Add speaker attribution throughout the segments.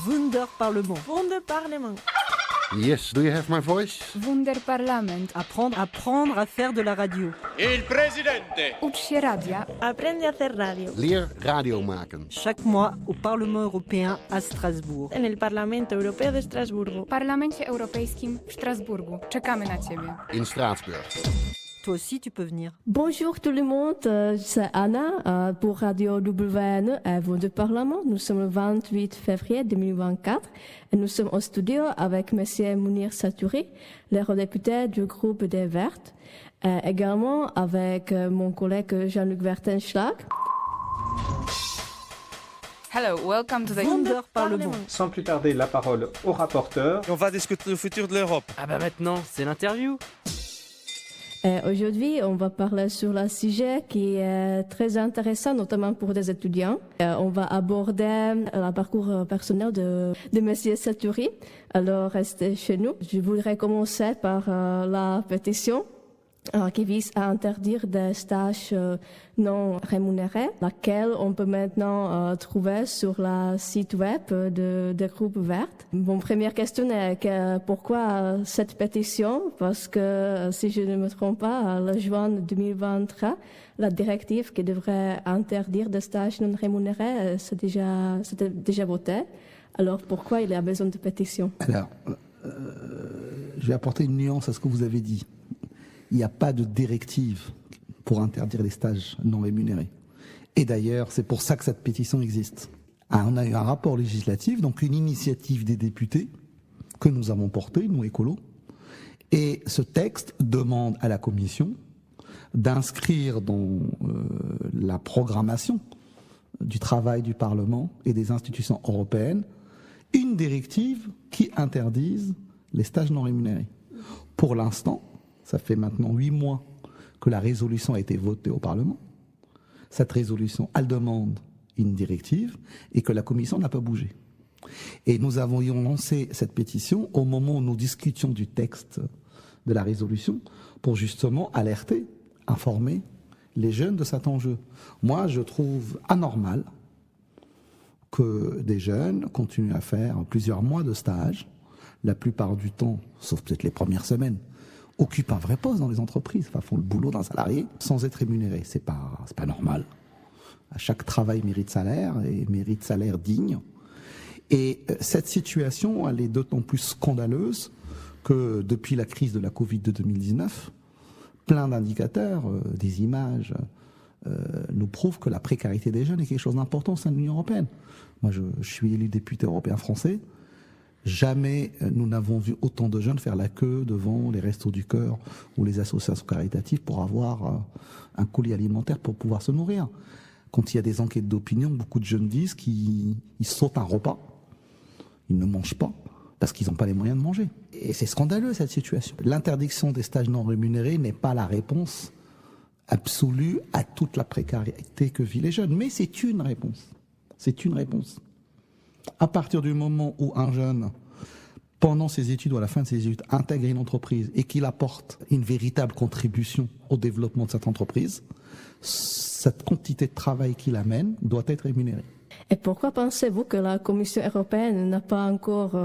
Speaker 1: Wunderparlement.
Speaker 2: Wunderparlement.
Speaker 3: Yes, do you have my voice?
Speaker 4: Wunderparlament.
Speaker 1: Apprendre à faire de la radio.
Speaker 5: Il presidente.
Speaker 4: Ucz się radia.
Speaker 2: Aprende a hacer radio.
Speaker 3: Leer radio maken.
Speaker 1: Chaque mois au Parlement européen à Strasbourg.
Speaker 2: En el Parlamento Europeo de Estrasburgo.
Speaker 4: W Parlamencie Europejskim w Strasburgu. Czekamy na Ciebie.
Speaker 3: In Straatsburg.
Speaker 1: Toi aussi, tu peux venir.
Speaker 6: Bonjour tout le monde, c'est Anna pour Radio WN à Wunderparlement. Nous sommes le 28 février 2024 et nous sommes au studio avec Monsieur Mounir Satouri, l'eurodéputé du groupe des Verts, et également avec mon collègue Jean-Luc Vertenschlag.
Speaker 4: Hello, welcome to the
Speaker 1: Wunderparlement.
Speaker 7: Sans plus tarder, la parole au rapporteur.
Speaker 5: On va discuter le futur de l'Europe.
Speaker 8: Ah bah maintenant, c'est l'interview.
Speaker 6: Et aujourd'hui, on va parler sur un sujet qui est très intéressant, notamment pour des étudiants. On va aborder le parcours personnel de Monsieur Satouri. Alors, restez chez nous. Je voudrais commencer par la pétition qui vise à interdire des stages non rémunérés, laquelle on peut maintenant trouver sur le site web des groupes verts. Mon première question est pourquoi cette pétition? Parce que, si je ne me trompe pas, le juin 2023, la directive qui devrait interdire des stages non rémunérés, c'était déjà voté. Alors pourquoi il y a besoin de pétition?
Speaker 9: Alors, je vais apporter une nuance à ce que vous avez dit. Il n'y a pas de directive pour interdire les stages non rémunérés. Et d'ailleurs, c'est pour ça que cette pétition existe. On a eu un rapport législatif, donc une initiative des députés que nous avons portée, nous écolos. Et ce texte demande à la Commission d'inscrire dans la programmation du travail du Parlement et des institutions européennes une directive qui interdise les stages non rémunérés. Pour l'instant, ça fait maintenant 8 mois que la résolution a été votée au Parlement. Cette résolution, elle demande une directive et que la Commission n'a pas bougé. Et nous avions lancé cette pétition au moment où nous discutions du texte de la résolution pour justement alerter, informer les jeunes de cet enjeu. Moi, je trouve anormal que des jeunes continuent à faire plusieurs mois de stage, la plupart du temps, sauf peut-être les premières semaines, occupent un vrai poste dans les entreprises, font le boulot d'un salarié sans être rémunérés. C'est pas normal. Chaque travail mérite salaire et mérite salaire digne. Et cette situation, elle est d'autant plus scandaleuse que depuis la crise de la Covid de 2019, plein d'indicateurs, des images, nous prouvent que la précarité des jeunes est quelque chose d'important au sein de l'Union européenne. Moi, je suis élu député européen français. Jamais nous n'avons vu autant de jeunes faire la queue devant les Restos du Cœur ou les associations caritatives pour avoir un colis alimentaire pour pouvoir se nourrir. Quand il y a des enquêtes d'opinion, beaucoup de jeunes disent qu'ils sautent un repas, ils ne mangent pas parce qu'ils n'ont pas les moyens de manger. Et c'est scandaleux cette situation. L'interdiction des stages non rémunérés n'est pas la réponse absolue à toute la précarité que vivent les jeunes, mais c'est une réponse. C'est une réponse. À partir du moment où un jeune, pendant ses études ou à la fin de ses études, intègre une entreprise et qu'il apporte une véritable contribution au développement de cette entreprise, cette quantité de travail qu'il amène doit être rémunérée.
Speaker 6: Et pourquoi pensez-vous que la Commission européenne n'a pas encore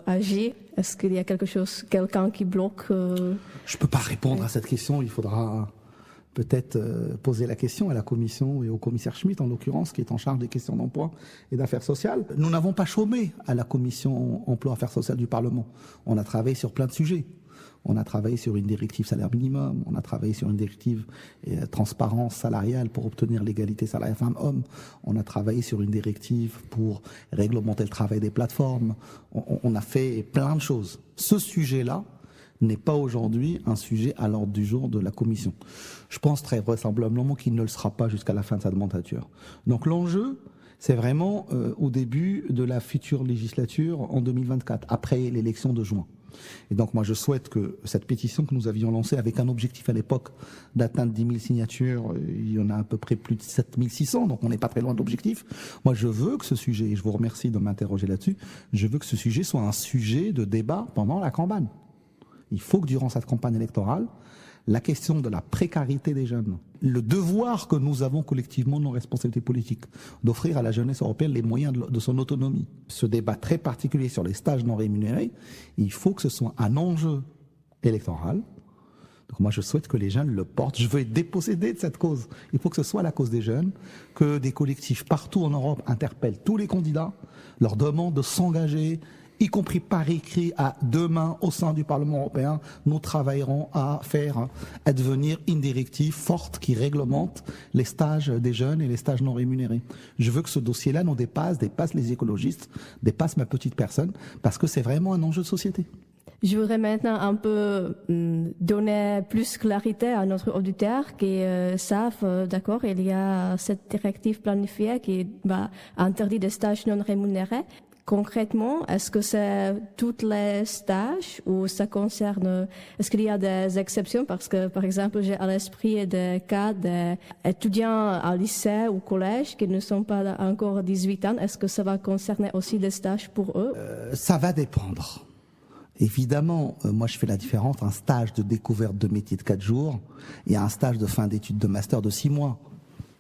Speaker 6: agi? Est-ce qu'il y a quelqu'un qui bloque Je
Speaker 9: ne peux pas répondre à cette question, il faudra peut-être poser la question à la Commission et au commissaire Schmitt, en l'occurrence, qui est en charge des questions d'emploi et d'affaires sociales. Nous n'avons pas chômé à la Commission emploi et affaires sociales du Parlement. On a travaillé sur plein de sujets. On a travaillé sur une directive salaire minimum, on a travaillé sur une directive transparence salariale pour obtenir l'égalité salariale femmes-hommes, on a travaillé sur une directive pour réglementer le travail des plateformes. On a fait plein de choses. Ce sujet-là n'est pas aujourd'hui un sujet à l'ordre du jour de la Commission. Je pense très vraisemblablement qu'il ne le sera pas jusqu'à la fin de sa mandature. Donc l'enjeu, c'est vraiment au début de la future législature en 2024, après l'élection de juin. Et donc moi je souhaite que cette pétition que nous avions lancée avec un objectif à l'époque d'atteindre 10 000 signatures, il y en a à peu près plus de 7 600, donc on n'est pas très loin de l'objectif. Moi je veux que ce sujet, et je vous remercie de m'interroger là-dessus, je veux que ce sujet soit un sujet de débat pendant la campagne. Il faut que durant cette campagne électorale, la question de la précarité des jeunes, le devoir que nous avons collectivement, nos responsabilités politiques, d'offrir à la jeunesse européenne les moyens de son autonomie. Ce débat très particulier sur les stages non rémunérés, il faut que ce soit un enjeu électoral. Donc moi, je souhaite que les jeunes le portent. Je veux être dépossédé de cette cause. Il faut que ce soit la cause des jeunes, que des collectifs partout en Europe interpellent tous les candidats, leur demandent de s'engager, y compris par écrit, à demain, au sein du Parlement européen, nous travaillerons à devenir une directive forte qui réglemente les stages des jeunes et les stages non rémunérés. Je veux que ce dossier-là nous dépasse les écologistes, dépasse ma petite personne, parce que c'est vraiment un enjeu de société.
Speaker 6: Je voudrais maintenant un peu donner plus clarité à notre auditeur qui savent, d'accord, il y a cette directive planifiée qui interdit des stages non rémunérés. Concrètement, est-ce que c'est tous les stages ou ça concerne, est-ce qu'il y a des exceptions? Parce que, par exemple, j'ai à l'esprit des cas d'étudiants à lycée ou collège qui ne sont pas encore 18 ans. Est-ce que ça va concerner aussi des stages pour eux?
Speaker 9: Ça va dépendre. Évidemment, moi je fais la différence entre un stage de découverte de métier de 4 jours et un stage de fin d'études de master de 6 mois.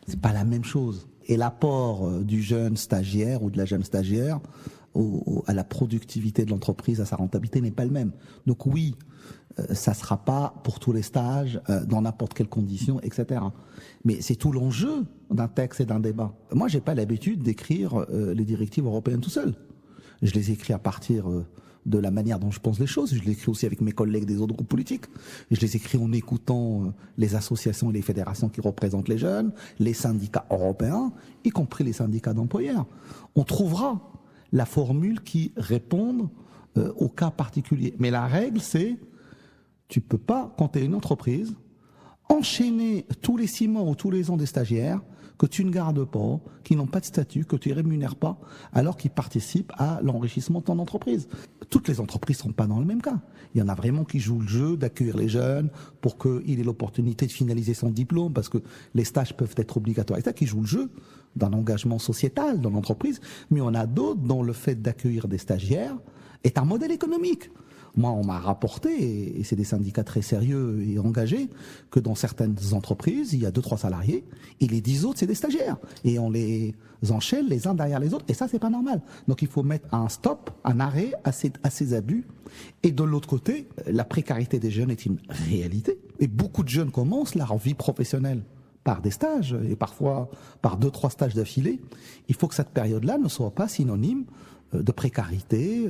Speaker 9: C'est pas la même chose. Et l'apport du jeune stagiaire ou de la jeune stagiaire à la productivité de l'entreprise, à sa rentabilité n'est pas le même. Donc oui, ça sera pas pour tous les stages, dans n'importe quelle condition, etc. Mais c'est tout l'enjeu d'un texte et d'un débat. Moi, j'ai pas l'habitude d'écrire les directives européennes tout seul. Je les écris à partir de la manière dont je pense les choses. Je les écris aussi avec mes collègues des autres groupes politiques. Je les écris en écoutant les associations et les fédérations qui représentent les jeunes, les syndicats européens, y compris les syndicats d'employeurs. On trouvera la formule qui réponde au cas particulier. Mais la règle, c'est tu peux pas, quand tu es une entreprise, enchaîner tous les 6 mois ou tous les ans des stagiaires que tu ne gardes pas, qui n'ont pas de statut, que tu ne rémunères pas, alors qu'ils participent à l'enrichissement de ton entreprise. Toutes les entreprises ne sont pas dans le même cas. Il y en a vraiment qui jouent le jeu d'accueillir les jeunes pour qu'il ait l'opportunité de finaliser son diplôme, parce que les stages peuvent être obligatoires, etc., qui jouent le jeu d'un engagement sociétal dans l'entreprise. Mais on a d'autres dont le fait d'accueillir des stagiaires est un modèle économique. Moi, on m'a rapporté, et c'est des syndicats très sérieux et engagés, que dans certaines entreprises, il y a 2-3 salariés, et les 10 autres, c'est des stagiaires. Et on les enchaîne les uns derrière les autres, et ça, c'est pas normal. Donc il faut mettre un stop, un arrêt à ces abus. Et de l'autre côté, la précarité des jeunes est une réalité. Et beaucoup de jeunes commencent leur vie professionnelle par des stages, et parfois par 2-3 stages d'affilée. Il faut que cette période-là ne soit pas synonyme de précarité,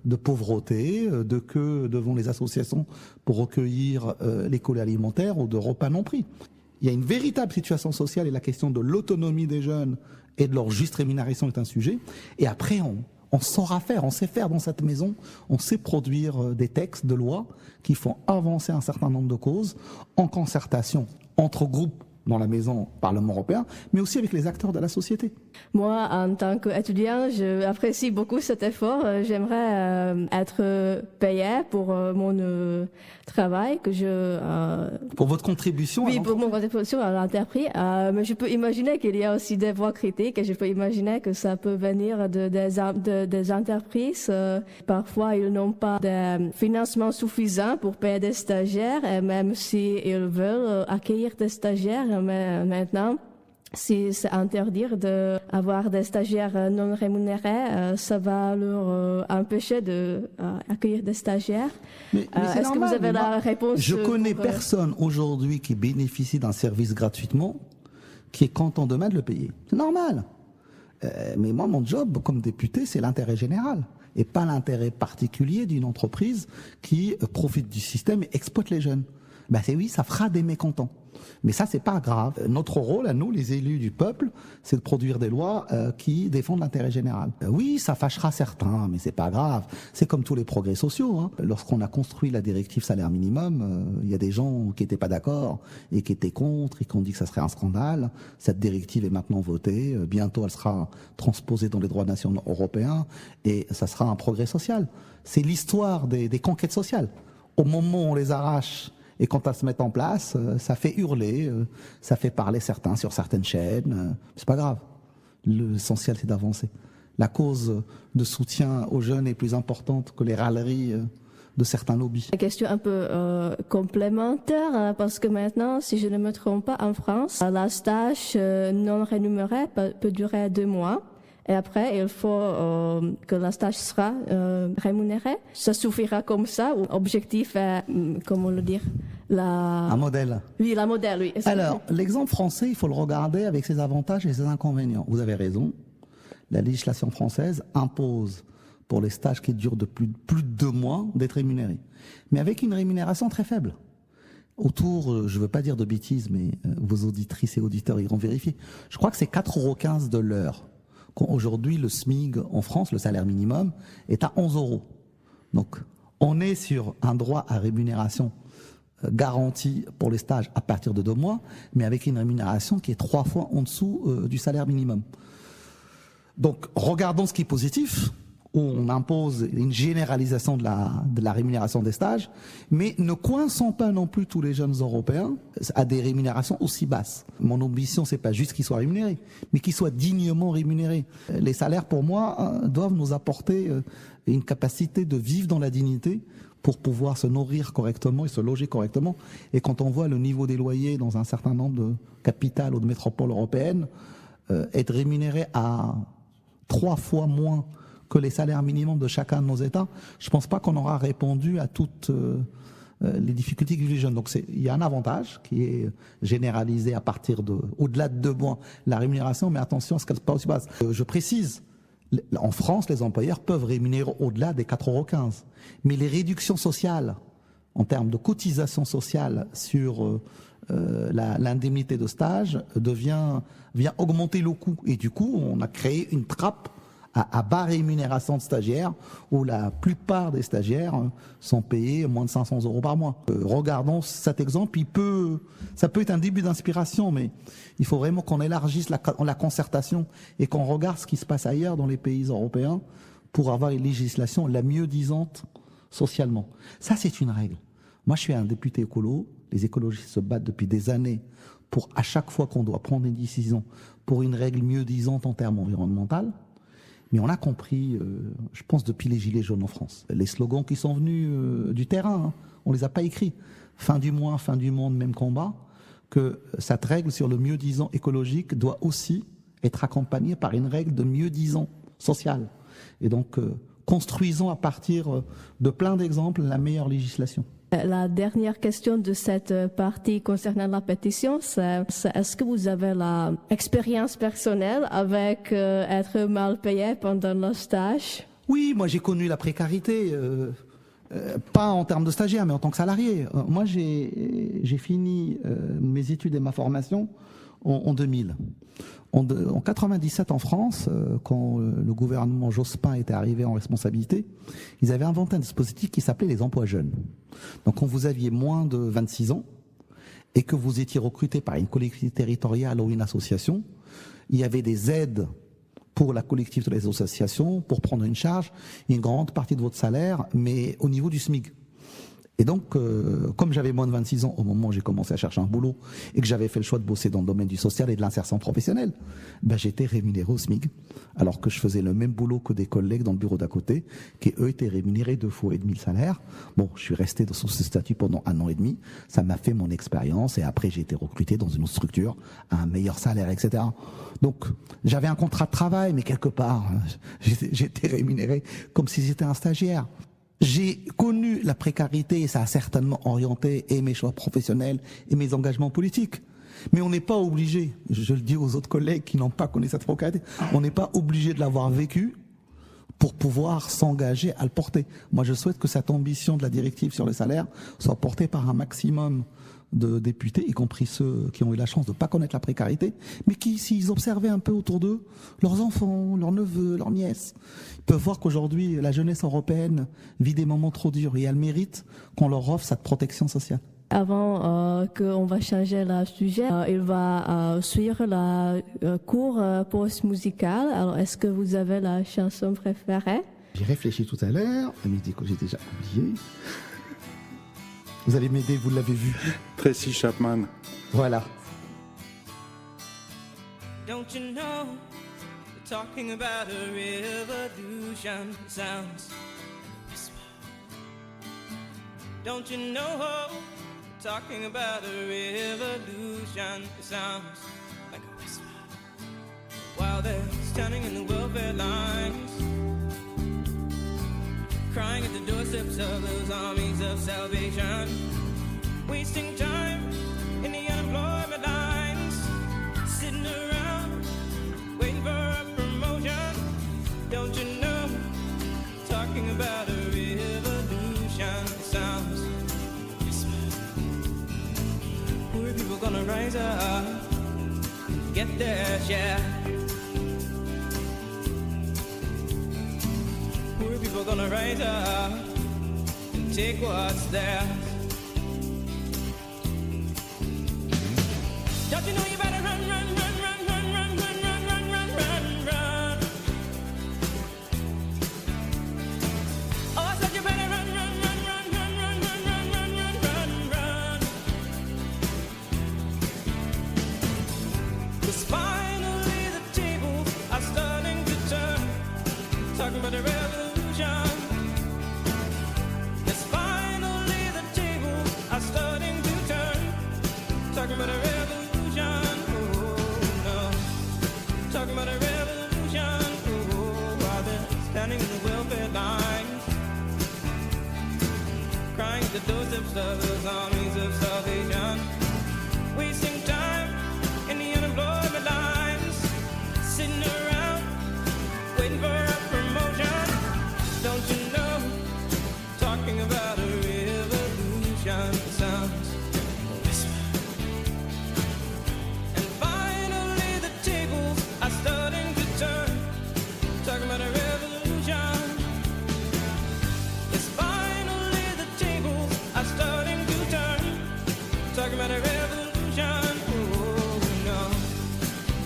Speaker 9: de pauvreté, de queue devant les associations pour recueillir les colis alimentaires ou de repas non pris. Il y a une véritable situation sociale et la question de l'autonomie des jeunes et de leur juste rémunération est un sujet. Et après, on saura faire, on sait faire dans cette maison, on sait produire des textes de loi qui font avancer un certain nombre de causes en concertation entre groupes dans la maison Parlement européen, mais aussi avec les acteurs de la société.
Speaker 6: Moi, en tant qu'étudiant, j'apprécie beaucoup cet effort. J'aimerais être payé pour mon travail que
Speaker 9: pour votre contribution.
Speaker 6: Oui, pour mon contribution à l'entreprise. Mais je peux imaginer qu'il y a aussi des voix critiques et je peux imaginer que ça peut venir des entreprises. Parfois, ils n'ont pas de financement suffisant pour payer des stagiaires, et même s'ils veulent accueillir des stagiaires, mais maintenant, si c'est interdire d'avoir des stagiaires non rémunérés, ça va leur empêcher d'accueillir des stagiaires.
Speaker 9: Mais c'est
Speaker 6: est-ce
Speaker 9: normal,
Speaker 6: que vous avez la réponse?
Speaker 9: Je connais personne aujourd'hui qui bénéficie d'un service gratuitement qui est content demain de le payer. C'est normal. Mais moi, mon job comme député, c'est l'intérêt général et pas l'intérêt particulier d'une entreprise qui profite du système et exploite les jeunes. Oui, ça fera des mécontents. Mais ça, c'est pas grave. Notre rôle, à nous, les élus du peuple, c'est de produire des lois qui défendent l'intérêt général. Oui, ça fâchera certains, mais c'est pas grave. C'est comme tous les progrès sociaux. Hein. Lorsqu'on a construit la directive salaire minimum, il y a des gens qui étaient pas d'accord et qui étaient contre et qui ont dit que ça serait un scandale. Cette directive est maintenant votée. Bientôt, elle sera transposée dans les droits nationaux européens et ça sera un progrès social. C'est l'histoire des conquêtes sociales. Au moment où on les arrache, et quand elles se mettent en place, ça fait hurler, ça fait parler certains sur certaines chaînes. C'est pas grave. L'essentiel, c'est d'avancer. La cause de soutien aux jeunes est plus importante que les râleries de certains lobbies.
Speaker 6: Une question un peu complémentaire, parce que maintenant, si je ne me trompe pas, en France, la stage non rémunéré peut durer 2 mois. Et après, il faut que la stage sera rémunérée. Ça suffira comme ça, ou objectif est, comment le dire,
Speaker 9: Un modèle.
Speaker 6: Oui, la modèle, oui.
Speaker 9: Alors, l'exemple français, il faut le regarder avec ses avantages et ses inconvénients. Vous avez raison. La législation française impose pour les stages qui durent de plus de 2 mois d'être rémunérés. Mais avec une rémunération très faible. Autour, je ne veux pas dire de bêtises, mais vos auditrices et auditeurs iront vérifier. Je crois que c'est 4,15 € de l'heure. Aujourd'hui, le SMIC en France, le salaire minimum, est à 11 €. Donc, on est sur un droit à rémunération garanti pour les stages à partir de 2 mois, mais avec une rémunération qui est 3 fois en dessous du salaire minimum. Donc, regardons ce qui est positif, où on impose une généralisation de la rémunération des stages, mais ne coinçons pas non plus tous les jeunes Européens à des rémunérations aussi basses. Mon ambition, c'est pas juste qu'ils soient rémunérés, mais qu'ils soient dignement rémunérés. Les salaires, pour moi, doivent nous apporter une capacité de vivre dans la dignité pour pouvoir se nourrir correctement et se loger correctement. Et quand on voit le niveau des loyers dans un certain nombre de capitales ou de métropoles européennes, être rémunéré à 3 fois moins que les salaires minimums de chacun de nos États, je ne pense pas qu'on aura répondu à toutes les difficultés que vivent les jeunes. Donc il y a un avantage qui est généralisé à partir au-delà de 2 mois, la rémunération, mais attention à ce qu'elle se passe aussi basse. Je précise, en France, les employeurs peuvent rémunérer au-delà des 4,15 €. Mais les réductions sociales, en termes de cotisation sociale sur l'indemnité de stage, vient augmenter le coût. Et du coup, on a créé une trappe à bas rémunération de stagiaires, où la plupart des stagiaires sont payés moins de 500 € par mois. Regardons cet exemple, ça peut être un début d'inspiration, mais il faut vraiment qu'on élargisse la concertation et qu'on regarde ce qui se passe ailleurs dans les pays européens pour avoir une législation la mieux disante socialement. Ça, c'est une règle. Moi, je suis un député écolo, les écologistes se battent depuis des années pour, à chaque fois qu'on doit prendre une décision, pour une règle mieux disante en termes environnementaux. Mais on a compris, je pense, depuis les Gilets jaunes en France. Les slogans qui sont venus du terrain, on les a pas écrits. Fin du mois, fin du monde, même combat. Que cette règle sur le mieux-disant écologique doit aussi être accompagnée par une règle de mieux-disant social. Et donc, construisons à partir de plein d'exemples la meilleure législation.
Speaker 6: La dernière question de cette partie concernant la pétition, c'est est-ce que vous avez l'expérience personnelle avec être mal payé pendant le stage?
Speaker 9: Oui, moi j'ai connu la précarité, pas en termes de stagiaire, mais en tant que salarié. Moi j'ai fini mes études et ma formation en 2000. En 97 en France, quand le gouvernement Jospin était arrivé en responsabilité, ils avaient inventé un dispositif qui s'appelait les emplois jeunes. Donc quand vous aviez moins de 26 ans et que vous étiez recruté par une collectivité territoriale ou une association, il y avait des aides pour la collectivité des associations, pour prendre une charge, une grande partie de votre salaire, mais au niveau du SMIC. Et donc, comme j'avais moins de 26 ans au moment où j'ai commencé à chercher un boulot et que j'avais fait le choix de bosser dans le domaine du social et de l'insertion professionnelle, j'étais rémunéré au SMIC, alors que je faisais le même boulot que des collègues dans le bureau d'à côté, qui eux étaient rémunérés 2,5 fois le salaire. Bon, je suis resté sous ce statut pendant 1 an et demi, ça m'a fait mon expérience et après j'ai été recruté dans une autre structure à un meilleur salaire, etc. Donc, j'avais un contrat de travail, mais quelque part, j'étais rémunéré comme si j'étais un stagiaire. J'ai connu la précarité et ça a certainement orienté et mes choix professionnels et mes engagements politiques. Mais on n'est pas obligé, je le dis aux autres collègues qui n'ont pas connu cette précarité, on n'est pas obligé de l'avoir vécu pour pouvoir s'engager à le porter. Moi, je souhaite que cette ambition de la directive sur les salaires soit portée par un maximum de députés, y compris ceux qui ont eu la chance de ne pas connaître la précarité, mais qui, s'ils observaient un peu autour d'eux, leurs enfants, leurs neveux, leurs nièces, ils peuvent voir qu'aujourd'hui, la jeunesse européenne vit des moments trop durs et elle mérite qu'on leur offre cette protection sociale.
Speaker 6: Avant qu'on va changer le sujet, il va suivre la cours post-musical. Alors, est-ce que vous avez la chanson préférée?
Speaker 9: J'ai réfléchi tout à l'heure, mais je dis que j'ai déjà oublié. Vous allez m'aider, vous l'avez vu.
Speaker 5: Tracy Chapman.
Speaker 9: Voilà.
Speaker 10: Don't you know, we're talking about a revolution. Sounds whisper. Don't you know? Talking about a revolution. It sounds like a whisper while they're standing in the welfare lines, crying at the doorsteps of those armies of salvation, wasting time in the unemployment lines, sitting around waiting for a promotion. Don't you know? Talking about a revolution. It sounds like a whisper. Poor people gonna rise up, get their share. Poor people gonna rise up and take what's theirs. Don't you know you better run, run, run, run, run, run, run, run, run, run, run, run. Oh, I said you better run, run, run, run, run, run, run, run, run, run, run, run. 'Cause finally the tables are starting to turn. Talking about the revolution. Yes, finally the tables are starting to turn. Talking about a revolution. Oh no. Talking about a revolution. Oh, while they're standing in the welfare lines, crying at the doorsteps of those armies of salvation, wasting time in the unemployment lines, sitting around waiting for a promotion. Don't you know? Talking about a revolution. It sounds like a whisper. And finally the tables are starting to turn. Talking about a revolution. Yes, finally the tables are starting to turn. Talking about a revolution. Oh no.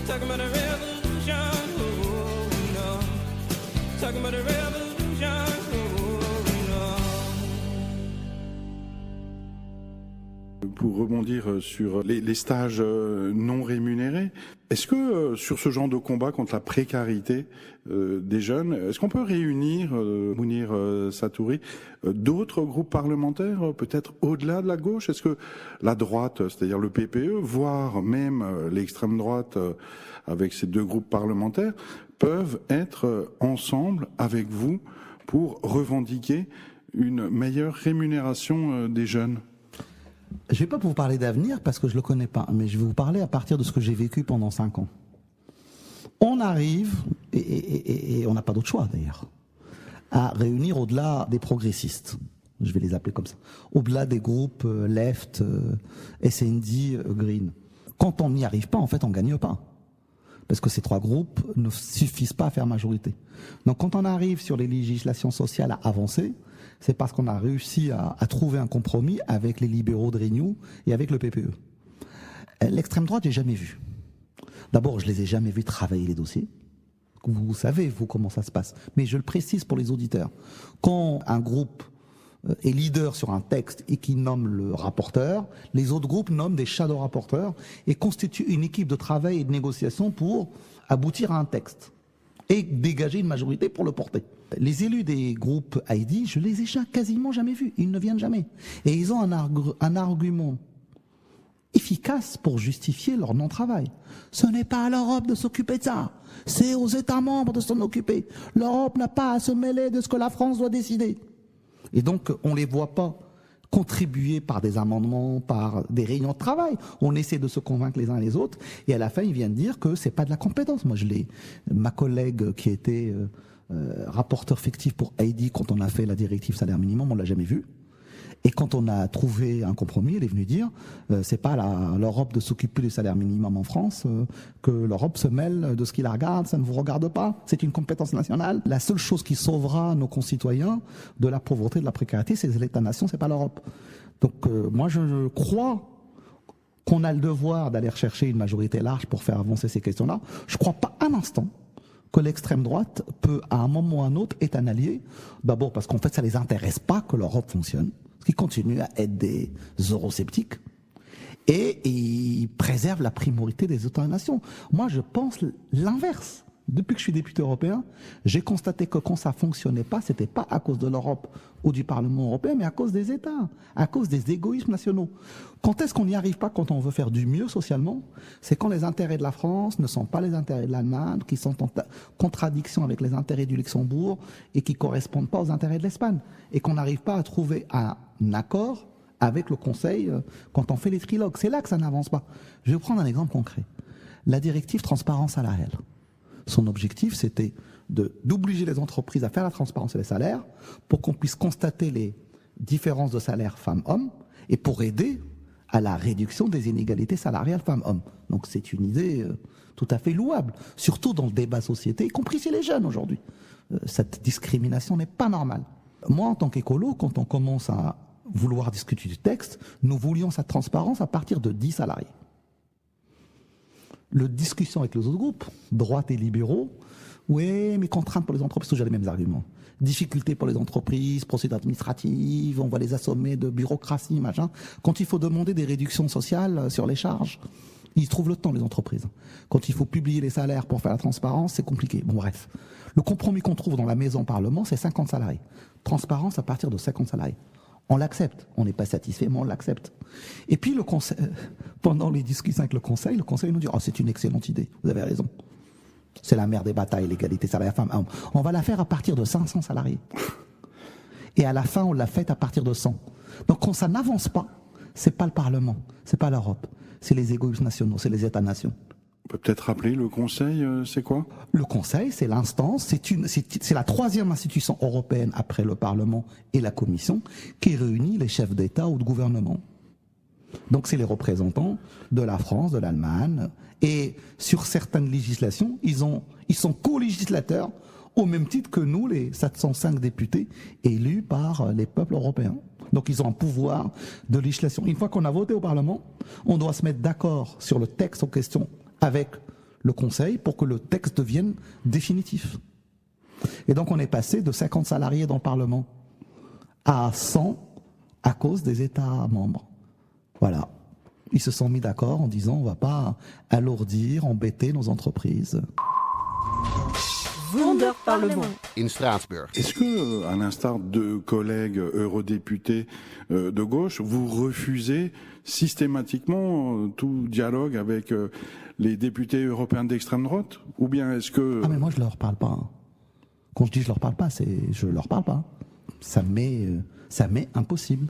Speaker 10: Talking about a revolution. Oh no. Talking about a revolution. Oh no.
Speaker 11: Pour rebondir sur les stages non rémunérés, est-ce que sur ce genre de combat contre la précarité des jeunes, est-ce qu'on peut réunir, Mounir Satouri, d'autres groupes parlementaires, peut-être au-delà de la gauche? Est-ce que la droite, c'est-à-dire le PPE, voire même l'extrême droite avec ces deux groupes parlementaires, peuvent être ensemble avec vous pour revendiquer une meilleure rémunération des jeunes?
Speaker 9: Je ne vais pas vous parler d'avenir parce que je ne le connais pas, mais je vais vous parler à partir de ce que j'ai vécu pendant 5 ans. On arrive, et on n'a pas d'autre choix d'ailleurs, à réunir au-delà des progressistes, je vais les appeler comme ça, au-delà des groupes Left, SND, Green. Quand on n'y arrive pas, en fait, on ne gagne pas. Parce que ces 3 groupes ne suffisent pas à faire majorité. Donc quand on arrive sur les législations sociales à avancer, c'est parce qu'on a réussi à trouver un compromis avec les libéraux de Renew et avec le PPE. L'extrême droite, j'ai jamais vu. D'abord, je les ai jamais vus travailler les dossiers. Vous savez, vous, comment ça se passe. Mais je le précise pour les auditeurs. Quand un groupe est leader sur un texte et qui nomme le rapporteur, les autres groupes nomment des shadow rapporteurs et constituent une équipe de travail et de négociation pour aboutir à un texte et dégager une majorité pour le porter. Les élus des groupes ID, je les ai quasiment jamais vus. Ils ne viennent jamais. Et ils ont un argument efficace pour justifier leur non-travail. Ce n'est pas à l'Europe de s'occuper de ça. C'est aux États membres de s'en occuper. L'Europe n'a pas à se mêler de ce que la France doit décider. Et donc, on ne les voit pas contribuer par des amendements, par des réunions de travail. On essaie de se convaincre les uns les autres. Et à la fin, ils viennent dire que c'est pas de la compétence. Moi, ma collègue qui était rapporteur fictif pour Heidi quand on a fait la directive salaire minimum, on l'a jamais vu. Et quand on a trouvé un compromis, elle est venue dire c'est pas l'Europe de s'occuper du salaire minimum en France, que l'Europe se mêle de ce qui la regarde, ça ne vous regarde pas, c'est une compétence nationale. La seule chose qui sauvera nos concitoyens de la pauvreté, de la précarité, c'est l'État-nation, c'est pas l'Europe. Donc moi je crois qu'on a le devoir d'aller rechercher une majorité large pour faire avancer ces questions-là. Je crois pas un instant que l'extrême droite peut, à un moment ou à un autre, être un allié. D'abord parce qu'en fait, ça les intéresse pas que l'Europe fonctionne, qui continuent à être des eurosceptiques, et ils préservent la primauté des États-nations. Moi, je pense l'inverse. Depuis que je suis député européen, j'ai constaté que quand ça fonctionnait pas, c'était pas à cause de l'Europe ou du Parlement européen, mais à cause des États, à cause des égoïsmes nationaux. Quand est-ce qu'on n'y arrive pas quand on veut faire du mieux socialement? C'est quand les intérêts de la France ne sont pas les intérêts de l'Allemagne, qui sont en contradiction avec les intérêts du Luxembourg et qui correspondent pas aux intérêts de l'Espagne. Et qu'on n'arrive pas à trouver un accord avec le Conseil quand on fait les trilogues. C'est là que ça n'avance pas. Je vais vous prendre un exemple concret. La directive transparence salariale. Son objectif, c'était d'obliger les entreprises à faire la transparence sur les salaires pour qu'on puisse constater les différences de salaire femmes-hommes et pour aider à la réduction des inégalités salariales femmes-hommes. Donc c'est une idée tout à fait louable, surtout dans le débat société, y compris chez les jeunes aujourd'hui. Cette discrimination n'est pas normale. Moi, en tant qu'écolo, quand on commence à vouloir discuter du texte, nous voulions cette transparence à partir de 10 salariés. Le discussion avec les autres groupes, droite et libéraux, oui, mais contraintes pour les entreprises, toujours les mêmes arguments. Difficultés pour les entreprises, procédures administratives, on va les assommer de bureaucratie, machin. Quand il faut demander des réductions sociales sur les charges, ils trouvent le temps, les entreprises. Quand il faut publier les salaires pour faire la transparence, c'est compliqué. Bon, bref. Le compromis qu'on trouve dans la maison Parlement, c'est 50 salariés. Transparence à partir de 50 salariés. On l'accepte. On n'est pas satisfait, mais on l'accepte. Et puis, pendant les discussions avec le Conseil nous dit « Oh, c'est une excellente idée, vous avez raison. C'est la mère des batailles, l'égalité salariale femme. On va la faire à partir de 500 salariés. » Et à la fin, on l'a faite à partir de 100. Donc, quand ça n'avance pas, c'est pas le Parlement, c'est pas l'Europe, c'est les égoïsmes nationaux, c'est les États-nations.
Speaker 11: On peut peut-être rappeler le Conseil, c'est quoi?
Speaker 9: Le Conseil, c'est l'instance, c'est la troisième institution européenne après le Parlement et la Commission qui réunit les chefs d'État ou de gouvernement. Donc c'est les représentants de la France, de l'Allemagne, et sur certaines législations, ils sont co-législateurs au même titre que nous, les 705 députés élus par les peuples européens. Donc ils ont un pouvoir de législation. Une fois qu'on a voté au Parlement, on doit se mettre d'accord sur le texte en question avec le Conseil pour que le texte devienne définitif. Et donc on est passé de 50 salariés dans le Parlement à 100 à cause des États membres. Voilà. Ils se sont mis d'accord en disant on ne va pas alourdir, embêter nos entreprises.
Speaker 1: Wonder Parlement.
Speaker 3: In Straatsburg.
Speaker 11: Est-ce que, à l'instar de collègues eurodéputés de gauche, vous refusez systématiquement tout dialogue avec les députés européens d'extrême droite? Ou bien est-ce que...
Speaker 9: Ah mais moi je leur parle pas. Quand je dis je leur parle pas, c'est je leur parle pas. Ça m'est impossible.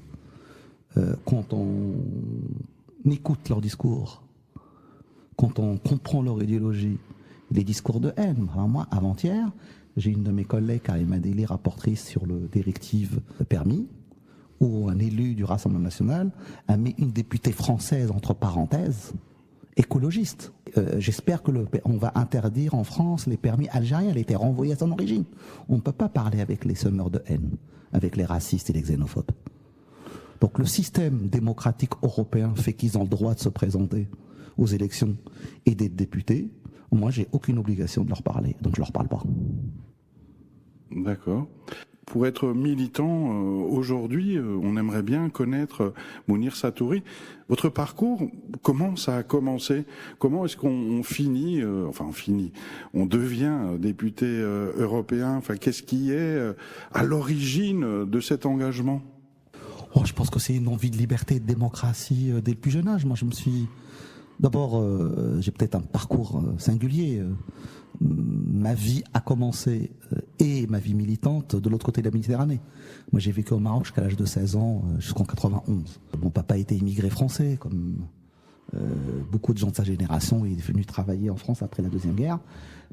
Speaker 9: Quand on écoute leur discours, quand on comprend leur idéologie, les discours de haine. Alors moi, avant-hier, j'ai une de mes collègues, Karim Adeli, rapportrice sur le directive permis, où un élu du Rassemblement national a mis une députée française, entre parenthèses, écologiste. J'espère que on va interdire en France les permis algériens. Elle a été renvoyée à son origine. On ne peut pas parler avec les semeurs de haine, avec les racistes et les xénophobes. Donc le système démocratique européen fait qu'ils ont le droit de se présenter aux élections et d'être députés. Moi, j'ai aucune obligation de leur parler, donc je leur parle pas.
Speaker 11: D'accord. Pour être militant aujourd'hui, on aimerait bien connaître Mounir Satouri. Votre parcours, comment ça a commencé? Comment est-ce qu'on finit, on devient député européen? Enfin, qu'est-ce qui est à l'origine de cet engagement?
Speaker 9: Oh, je pense que c'est une envie de liberté et de démocratie dès le plus jeune âge. Moi, je me suis... D'abord, j'ai peut-être un parcours singulier. Ma vie a commencé, et ma vie militante, de l'autre côté de la Méditerranée. Moi, j'ai vécu au Maroc jusqu'à l'âge de 16 ans, jusqu'en 91. Mon papa était immigré français, comme beaucoup de gens de sa génération. Il est venu travailler en France après la Deuxième Guerre.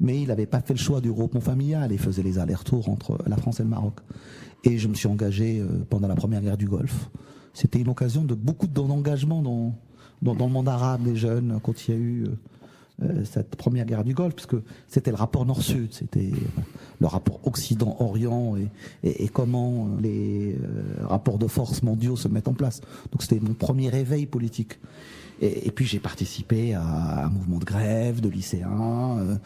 Speaker 9: Mais il n'avait pas fait le choix du regroupement familial et faisait les allers-retours entre la France et le Maroc. Et je me suis engagé pendant la Première Guerre du Golfe. C'était une occasion de beaucoup d'engagement dans le monde arabe des jeunes, quand il y a eu cette première guerre du Golfe, puisque c'était le rapport Nord-Sud, c'était le rapport Occident-Orient et comment les rapports de force mondiaux se mettent en place. Donc c'était mon premier réveil politique. Et puis j'ai participé à un mouvement de grève de lycéens,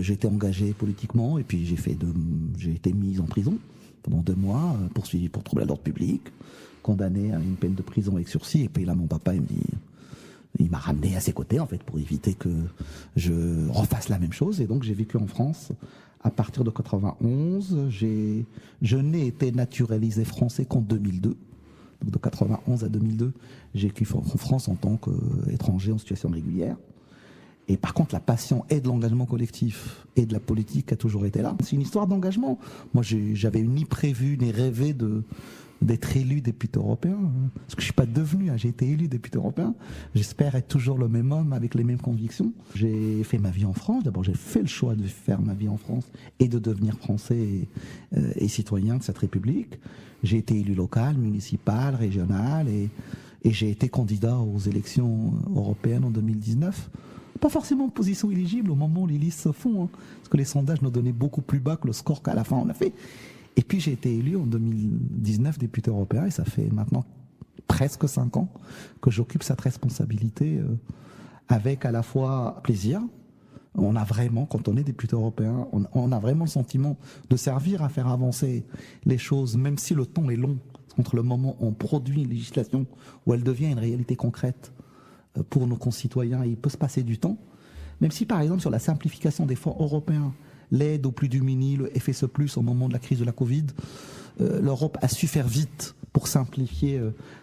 Speaker 9: j'ai été engagé politiquement, et puis j'ai été mis en prison pendant 2 mois, poursuivi pour trouble à l'ordre public, condamné à une peine de prison avec sursis, et puis là mon papa il me dit... Il m'a ramené à ses côtés, en fait, pour éviter que je refasse la même chose. Et donc, j'ai vécu en France à partir de 91. Je n'ai été naturalisé français qu'en 2002. Donc, de 91 à 2002, j'ai vécu en France en tant qu'étranger en situation régulière. Et par contre, la passion et de l'engagement collectif et de la politique a toujours été là. C'est une histoire d'engagement. Moi, j'avais ni prévu ni rêvé d'être élu député européen. Parce que je suis pas devenu, j'ai été élu député européen. J'espère être toujours le même homme avec les mêmes convictions. J'ai fait ma vie en France. D'abord, j'ai fait le choix de faire ma vie en France et de devenir français et citoyen de cette République. J'ai été élu local, municipal, régional et j'ai été candidat aux élections européennes en 2019. Pas forcément en position éligible au moment où les listes se font, parce que les sondages nous donnaient beaucoup plus bas que le score qu'à la fin on a fait. Et puis j'ai été élu en 2019 député européen, et ça fait maintenant presque 5 ans que j'occupe cette responsabilité avec à la fois plaisir. On a vraiment, quand on est député européen, on a vraiment le sentiment de servir à faire avancer les choses, même si le temps est long, entre le moment où on produit une législation, où elle devient une réalité concrète pour nos concitoyens, il peut se passer du temps. Même si, par exemple, sur la simplification des fonds européens, l'aide aux plus démunis, le FSE+, au moment de la crise de la Covid, l'Europe a su faire vite pour simplifier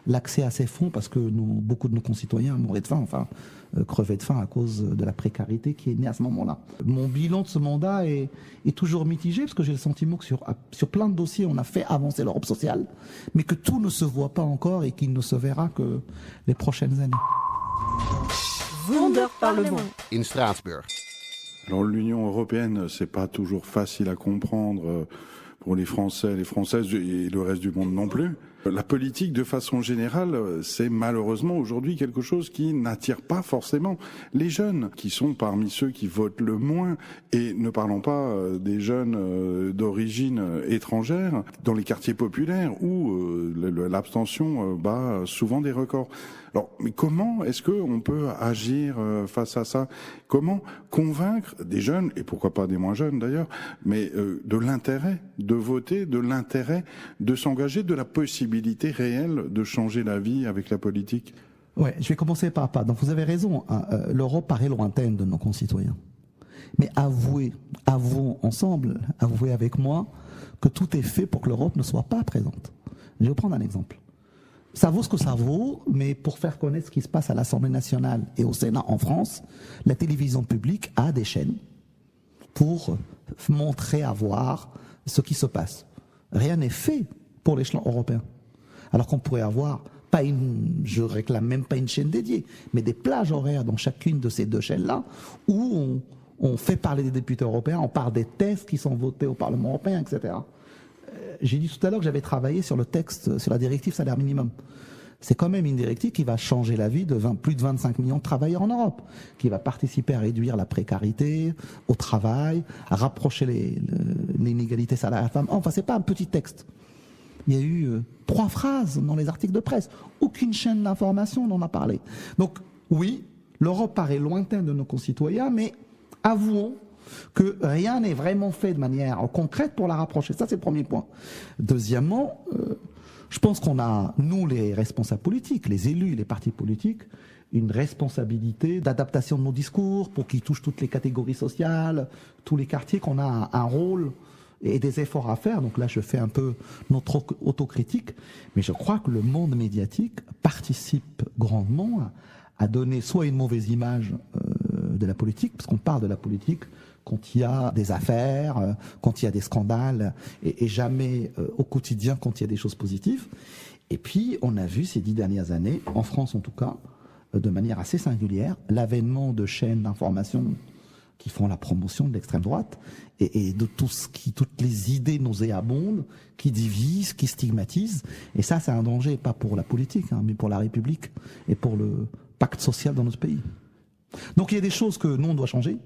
Speaker 9: l'accès à ces fonds, parce que beaucoup de nos concitoyens mouraient de faim, crevaient de faim à cause de la précarité qui est née à ce moment-là. Mon bilan de ce mandat est toujours mitigé, parce que j'ai le sentiment que sur plein de dossiers, on a fait avancer l'Europe sociale, mais que tout ne se voit pas encore et qu'il ne se verra que les prochaines années.
Speaker 1: Wunderparlement.
Speaker 3: In Straatsburg.
Speaker 11: Alors l'Union européenne, c'est pas toujours facile à comprendre pour les Français, les Françaises et le reste du monde non plus. La politique, de façon générale, c'est malheureusement aujourd'hui quelque chose qui n'attire pas forcément les jeunes, qui sont parmi ceux qui votent le moins. Et ne parlons pas des jeunes d'origine étrangère, dans les quartiers populaires où l'abstention bat souvent des records. Alors, mais comment est-ce qu'on peut agir face à ça? Comment convaincre des jeunes, et pourquoi pas des moins jeunes d'ailleurs, mais de l'intérêt de voter, de l'intérêt de s'engager, de la possibilité réelle de changer la vie avec la politique?
Speaker 9: Ouais, je vais commencer par pas. Donc vous avez raison, l'Europe paraît lointaine de nos concitoyens. Mais avouons ensemble, avouez avec moi, que tout est fait pour que l'Europe ne soit pas présente. Je vais vous prendre un exemple. Ça vaut ce que ça vaut, mais pour faire connaître ce qui se passe à l'Assemblée nationale et au Sénat en France, la télévision publique a des chaînes pour montrer, à voir ce qui se passe. Rien n'est fait pour l'échelon européen. Alors qu'on pourrait avoir, je réclame même pas une chaîne dédiée, mais des plages horaires dans chacune de ces deux chaînes-là, où on fait parler des députés européens, on parle des textes qui sont votés au Parlement européen, etc. J'ai dit tout à l'heure que j'avais travaillé sur le texte, sur la directive salaire minimum. C'est quand même une directive qui va changer la vie de plus de 25 millions de travailleurs en Europe, qui va participer à réduire la précarité au travail, à rapprocher l'inégalité salariale-femme. Enfin, c'est pas un petit texte. Il y a eu 3 phrases dans les articles de presse. Aucune chaîne d'information n'en a parlé. Donc, oui, l'Europe paraît lointaine de nos concitoyens, mais avouons que rien n'est vraiment fait de manière concrète pour la rapprocher. Ça, c'est le premier point. Deuxièmement, je pense qu'on a, nous, les responsables politiques, les élus, les partis politiques, une responsabilité d'adaptation de nos discours pour qu'ils touchent toutes les catégories sociales, tous les quartiers, qu'on a un rôle et des efforts à faire. Donc là, je fais un peu notre autocritique, mais je crois que le monde médiatique participe grandement à donner soit une mauvaise image de la politique, parce qu'on parle de la politique quand il y a des affaires, quand il y a des scandales, et jamais au quotidien quand il y a des choses positives. Et puis, on a vu ces 10 dernières années, en France en tout cas, de manière assez singulière, l'avènement de chaînes d'information qui font la promotion de l'extrême droite, et de toutes les idées nauséabondes qui divisent, qui stigmatisent. Et ça, c'est un danger, pas pour la politique, mais pour la République et pour le pacte social dans notre pays. Donc il y a des choses que nous, on doit changer,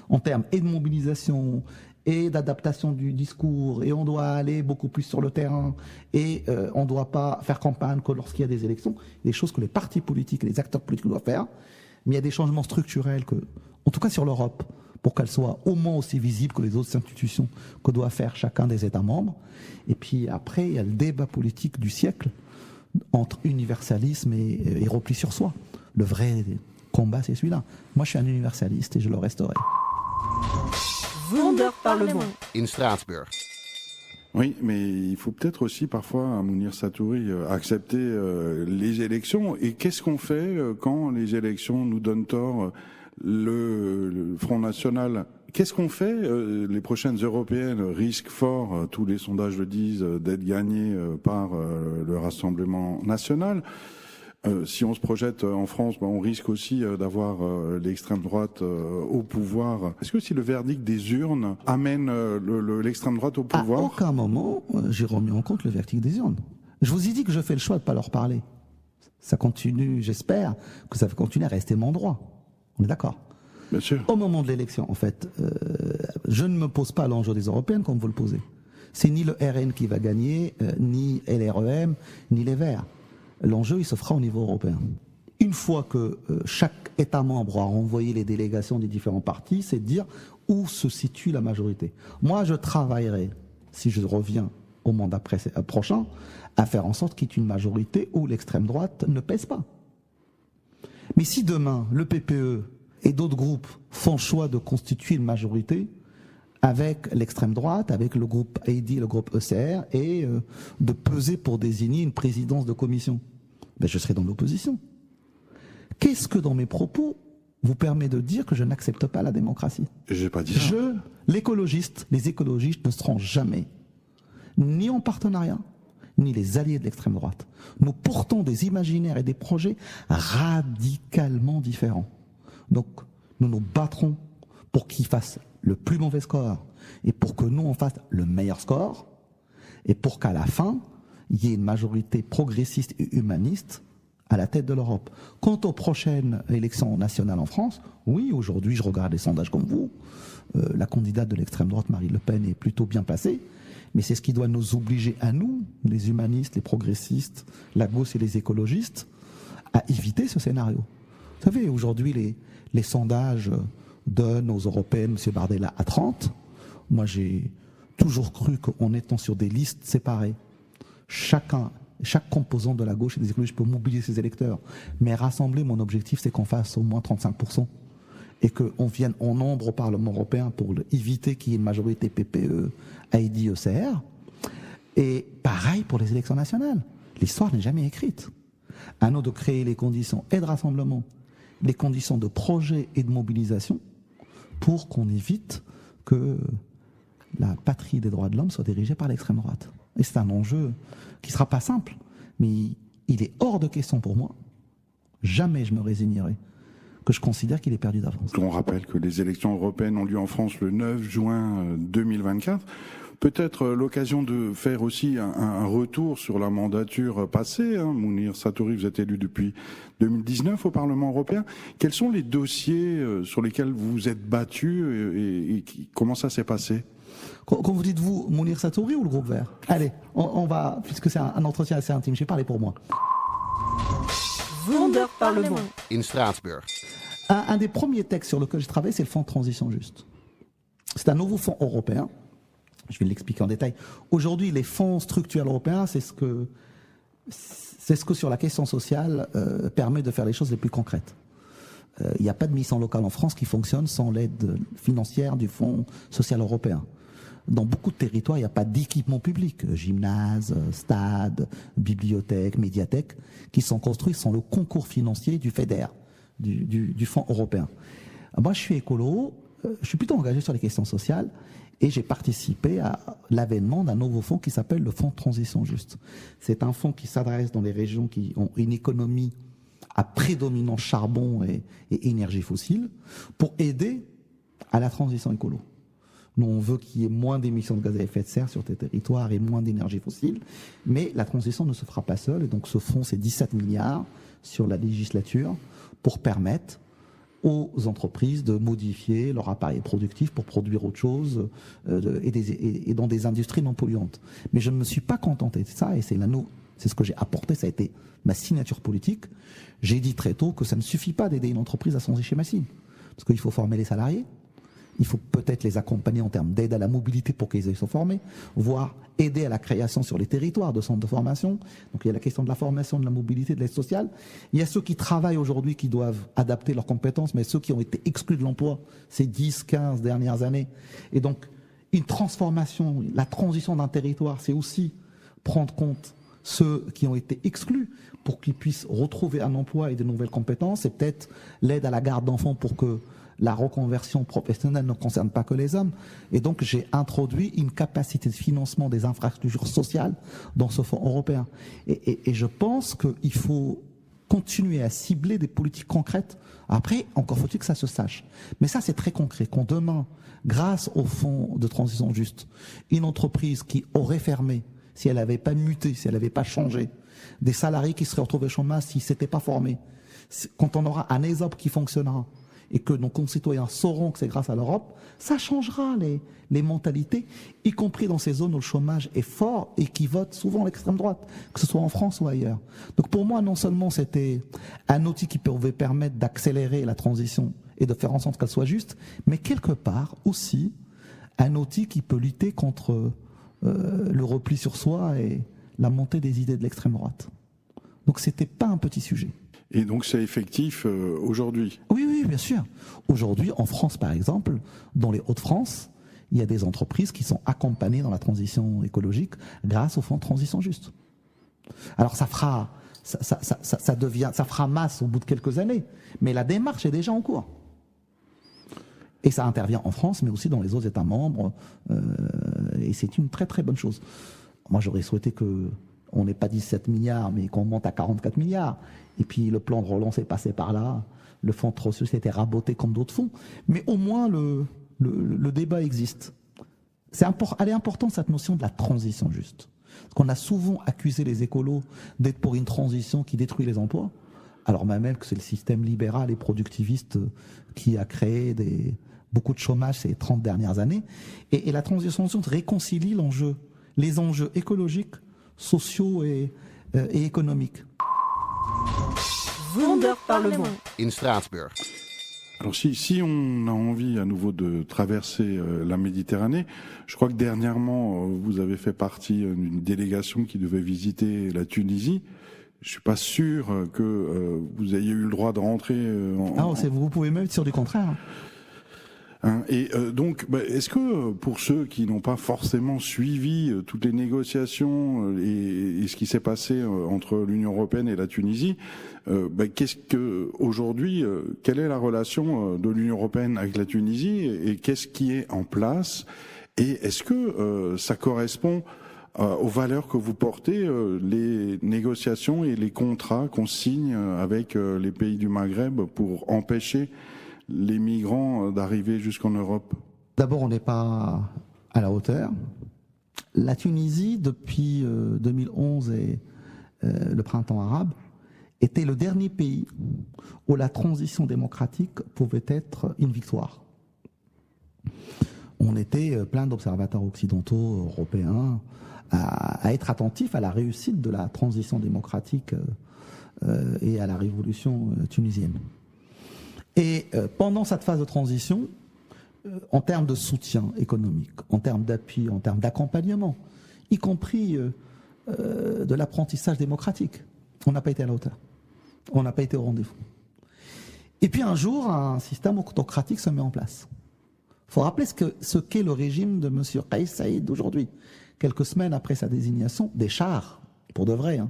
Speaker 9: en termes et de mobilisation, et d'adaptation du discours, et on doit aller beaucoup plus sur le terrain, et on ne doit pas faire campagne que lorsqu'il y a des élections. Des choses que les partis politiques et les acteurs politiques doivent faire, mais il y a des changements structurels que, en tout cas sur l'Europe, pour qu'elle soit au moins aussi visible que les autres institutions que doit faire chacun des États membres. Et puis après, il y a le débat politique du siècle entre universalisme et repli sur soi. Le vrai combat, c'est celui-là. Moi, je suis un universaliste et je le resterai.
Speaker 1: Wunderparlement.
Speaker 3: In Straatsburg.
Speaker 11: Oui, mais il faut peut-être aussi parfois, Mounir Satouri, accepter les élections. Et qu'est-ce qu'on fait quand les élections nous donnent tort? Le Front National, qu'est-ce qu'on fait? Les prochaines européennes risquent fort, tous les sondages le disent, d'être gagnées par le Rassemblement National. Si on se projette en France, on risque aussi d'avoir l'extrême droite au pouvoir. Est-ce que si le verdict des urnes amène l'extrême droite au pouvoir?
Speaker 9: À aucun moment, j'ai remis en compte le verdict des urnes. Je vous ai dit que je fais le choix de ne pas leur parler. Ça continue, j'espère que ça va continuer à rester mon droit. On est d'accord?
Speaker 11: Bien sûr.
Speaker 9: Au moment de l'élection, en fait, je ne me pose pas l'enjeu des européennes comme vous le posez. C'est ni le RN qui va gagner, ni LREM, ni les Verts. L'enjeu, il se fera au niveau européen. Une fois que chaque État membre a renvoyé les délégations des différents partis, c'est de dire où se situe la majorité. Moi, je travaillerai, si je reviens au mandat prochain, à faire en sorte qu'il y ait une majorité où l'extrême droite ne pèse pas. Mais si demain, le PPE et d'autres groupes font le choix de constituer une majorité avec l'extrême droite, avec le groupe AID, le groupe ECR, et de peser pour désigner une présidence de commission, ben je serai dans l'opposition. Qu'est-ce que dans mes propos vous permet de dire que je n'accepte pas la démocratie?
Speaker 11: J'ai pas dit ça.
Speaker 9: Les écologistes ne seront jamais ni en partenariat, ni les alliés de l'extrême droite. Nous portons des imaginaires et des projets radicalement différents. Donc, nous nous battrons pour qu'ils fassent le plus mauvais score et pour que nous, on fasse le meilleur score et pour qu'à la fin, il y ait une majorité progressiste et humaniste à la tête de l'Europe. Quant aux prochaines élections nationales en France, oui, aujourd'hui, je regarde les sondages comme vous. La candidate de l'extrême droite, Marine Le Pen, est plutôt bien placée. Mais c'est ce qui doit nous obliger à nous, les humanistes, les progressistes, la gauche et les écologistes, à éviter ce scénario. Vous savez, aujourd'hui, les sondages donnent aux européennes M. Bardella à 30. Moi, j'ai toujours cru qu'en étant sur des listes séparées, chaque composant de la gauche et des écologistes peut mobiliser ses électeurs. Mais rassembler, mon objectif, c'est qu'on fasse au moins 35%. Et qu'on vienne en nombre au Parlement européen pour éviter qu'il y ait une majorité PPE, AID, ECR. Et pareil pour les élections nationales. L'histoire n'est jamais écrite. À nous de créer les conditions et de rassemblement, les conditions de projet et de mobilisation pour qu'on évite que la patrie des droits de l'homme soit dirigée par l'extrême droite. Et c'est un enjeu qui ne sera pas simple, mais il est hors de question pour moi. Jamais je me résignerai que je considère qu'il est perdu d'avance.
Speaker 11: On rappelle que les élections européennes ont lieu en France le 9 juin 2024. Peut-être l'occasion de faire aussi un retour sur la mandature passée. Mounir Satouri, vous êtes élu depuis 2019 au Parlement européen. Quels sont les dossiers sur lesquels vous vous êtes battu et comment ça s'est passé?
Speaker 9: Quand vous dites vous, Mounir Satouri ou le groupe Vert? Allez, on va, puisque c'est un entretien assez intime, j'ai parlé pour moi.
Speaker 1: Wunderparlement.
Speaker 3: In Straatsburg.
Speaker 9: Un des premiers textes sur lequel je travaille, c'est le Fonds de transition juste. C'est un nouveau fonds européen. Je vais l'expliquer en détail. Aujourd'hui, les fonds structurels européens, c'est ce que sur la question sociale permet de faire les choses les plus concrètes. Il n'y a pas de mission locale en France qui fonctionne sans l'aide financière du Fonds social européen. Dans beaucoup de territoires, il n'y a pas d'équipement public, gymnase, stade, bibliothèque, médiathèque, qui sont construits sans le concours financier du FEDER, du Fonds européen. Moi, je suis écolo, je suis plutôt engagé sur les questions sociales, et j'ai participé à l'avènement d'un nouveau fonds qui s'appelle le Fonds de transition juste. C'est un fonds qui s'adresse dans les régions qui ont une économie à prédominant charbon et énergie fossile pour aider à la transition écolo. Nous, on veut qu'il y ait moins d'émissions de gaz à effet de serre sur tes territoires et moins d'énergie fossile, mais la transition ne se fera pas seule. Et donc ce fonds, c'est 17 milliards sur la législature pour permettre aux entreprises de modifier leur appareil productif pour produire autre chose et dans des industries non polluantes. Mais je ne me suis pas contenté de ça, et c'est ce que j'ai apporté, ça a été ma signature politique. J'ai dit très tôt que ça ne suffit pas d'aider une entreprise à changer chez Massine, parce qu'il faut former les salariés, Il faut peut-être les accompagner en termes d'aide à la mobilité pour qu'ils soient formés, voire aider à la création sur les territoires de centres de formation. Donc il y a la question de la formation, de la mobilité, de l'aide sociale. Il y a ceux qui travaillent aujourd'hui qui doivent adapter leurs compétences, mais ceux qui ont été exclus de l'emploi ces 10, 15 dernières années. Et donc une transformation, la transition d'un territoire, c'est aussi prendre compte ceux qui ont été exclus pour qu'ils puissent retrouver un emploi et de nouvelles compétences. C'est peut-être l'aide à la garde d'enfants pour que la reconversion professionnelle ne concerne pas que les hommes. Et donc, j'ai introduit une capacité de financement des infrastructures sociales dans ce fonds européen. Et je pense qu'il faut continuer à cibler des politiques concrètes. Après, encore faut-il que ça se sache. Mais ça, c'est très concret. Quand demain, grâce au fonds de transition juste, une entreprise qui aurait fermé, si elle n'avait pas muté, si elle n'avait pas changé, des salariés qui seraient retrouvés au chômage s'ils ne s'étaient pas formés, quand on aura un ESOP qui fonctionnera, et que nos concitoyens sauront que c'est grâce à l'Europe, ça changera les mentalités, y compris dans ces zones où le chômage est fort et qui votent souvent l'extrême droite, que ce soit en France ou ailleurs. Donc pour moi, non seulement c'était un outil qui pouvait permettre d'accélérer la transition et de faire en sorte qu'elle soit juste, mais quelque part aussi un outil qui peut lutter contre le repli sur soi et la montée des idées de l'extrême droite. Donc c'était pas un petit sujet.
Speaker 11: Et donc c'est effectif aujourd'hui?
Speaker 9: Oui, bien sûr. Aujourd'hui, en France par exemple, dans les Hauts-de-France, il y a des entreprises qui sont accompagnées dans la transition écologique grâce au fonds de transition juste. Alors ça fera masse au bout de quelques années, mais la démarche est déjà en cours. Et ça intervient en France, mais aussi dans les autres États membres, et c'est une très très bonne chose. Moi j'aurais souhaité qu'on n'ait pas 17 milliards, mais qu'on monte à 44 milliards. Et puis le plan de relance est passé par là, le fonds de transition a été raboté comme d'autres fonds. Mais au moins le débat existe. Elle est importante cette notion de la transition juste. Parce qu'on a souvent accusé les écolos d'être pour une transition qui détruit les emplois, alors même que c'est le système libéral et productiviste qui a créé beaucoup de chômage ces 30 dernières années. Et la transition juste réconcilie les enjeux écologiques, sociaux et économiques.
Speaker 1: Wunderparlement.
Speaker 3: In Straatsburg.
Speaker 11: Alors si on a envie à nouveau de traverser la Méditerranée, je crois que dernièrement vous avez fait partie d'une délégation qui devait visiter la Tunisie. Je suis pas sûr que vous ayez eu le droit de rentrer.
Speaker 9: Vous pouvez même être sûr du contraire.
Speaker 11: Donc, est-ce que pour ceux qui n'ont pas forcément suivi toutes les négociations et ce qui s'est passé entre l'Union européenne et la Tunisie, qu'est-ce que aujourd'hui, quelle est la relation de l'Union européenne avec la Tunisie et qu'est-ce qui est en place et est-ce que ça correspond aux valeurs que vous portez, les négociations et les contrats qu'on signe avec les pays du Maghreb pour empêcher les migrants d'arriver jusqu'en Europe?
Speaker 9: D'abord, on n'est pas à la hauteur. La Tunisie, depuis 2011 et le printemps arabe, était le dernier pays où la transition démocratique pouvait être une victoire. On était plein d'observateurs occidentaux, européens, à être attentifs à la réussite de la transition démocratique et à la révolution tunisienne. Et pendant cette phase de transition, en termes de soutien économique, en termes d'appui, en termes d'accompagnement, y compris de l'apprentissage démocratique, on n'a pas été à la hauteur. On n'a pas été au rendez-vous. Et puis un jour, un système autocratique se met en place. Il faut rappeler ce qu'est le régime de M. Kais Saïed d'aujourd'hui. Quelques semaines après sa désignation, des chars, pour de vrai,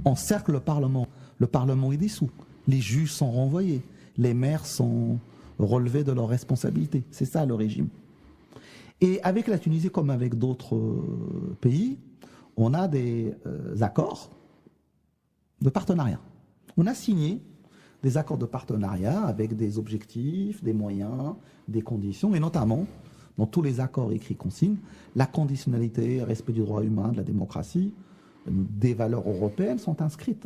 Speaker 9: encerclent le Parlement. Le Parlement est dissous. Les juges sont renvoyés. Les maires sont relevés de leurs responsabilités. C'est ça le régime. Et avec la Tunisie, comme avec d'autres pays, on a des accords de partenariat. On a signé des accords de partenariat avec des objectifs, des moyens, des conditions, et notamment, dans tous les accords écrits qu'on signe, la conditionnalité, le respect du droit humain, de la démocratie, des valeurs européennes sont inscrites.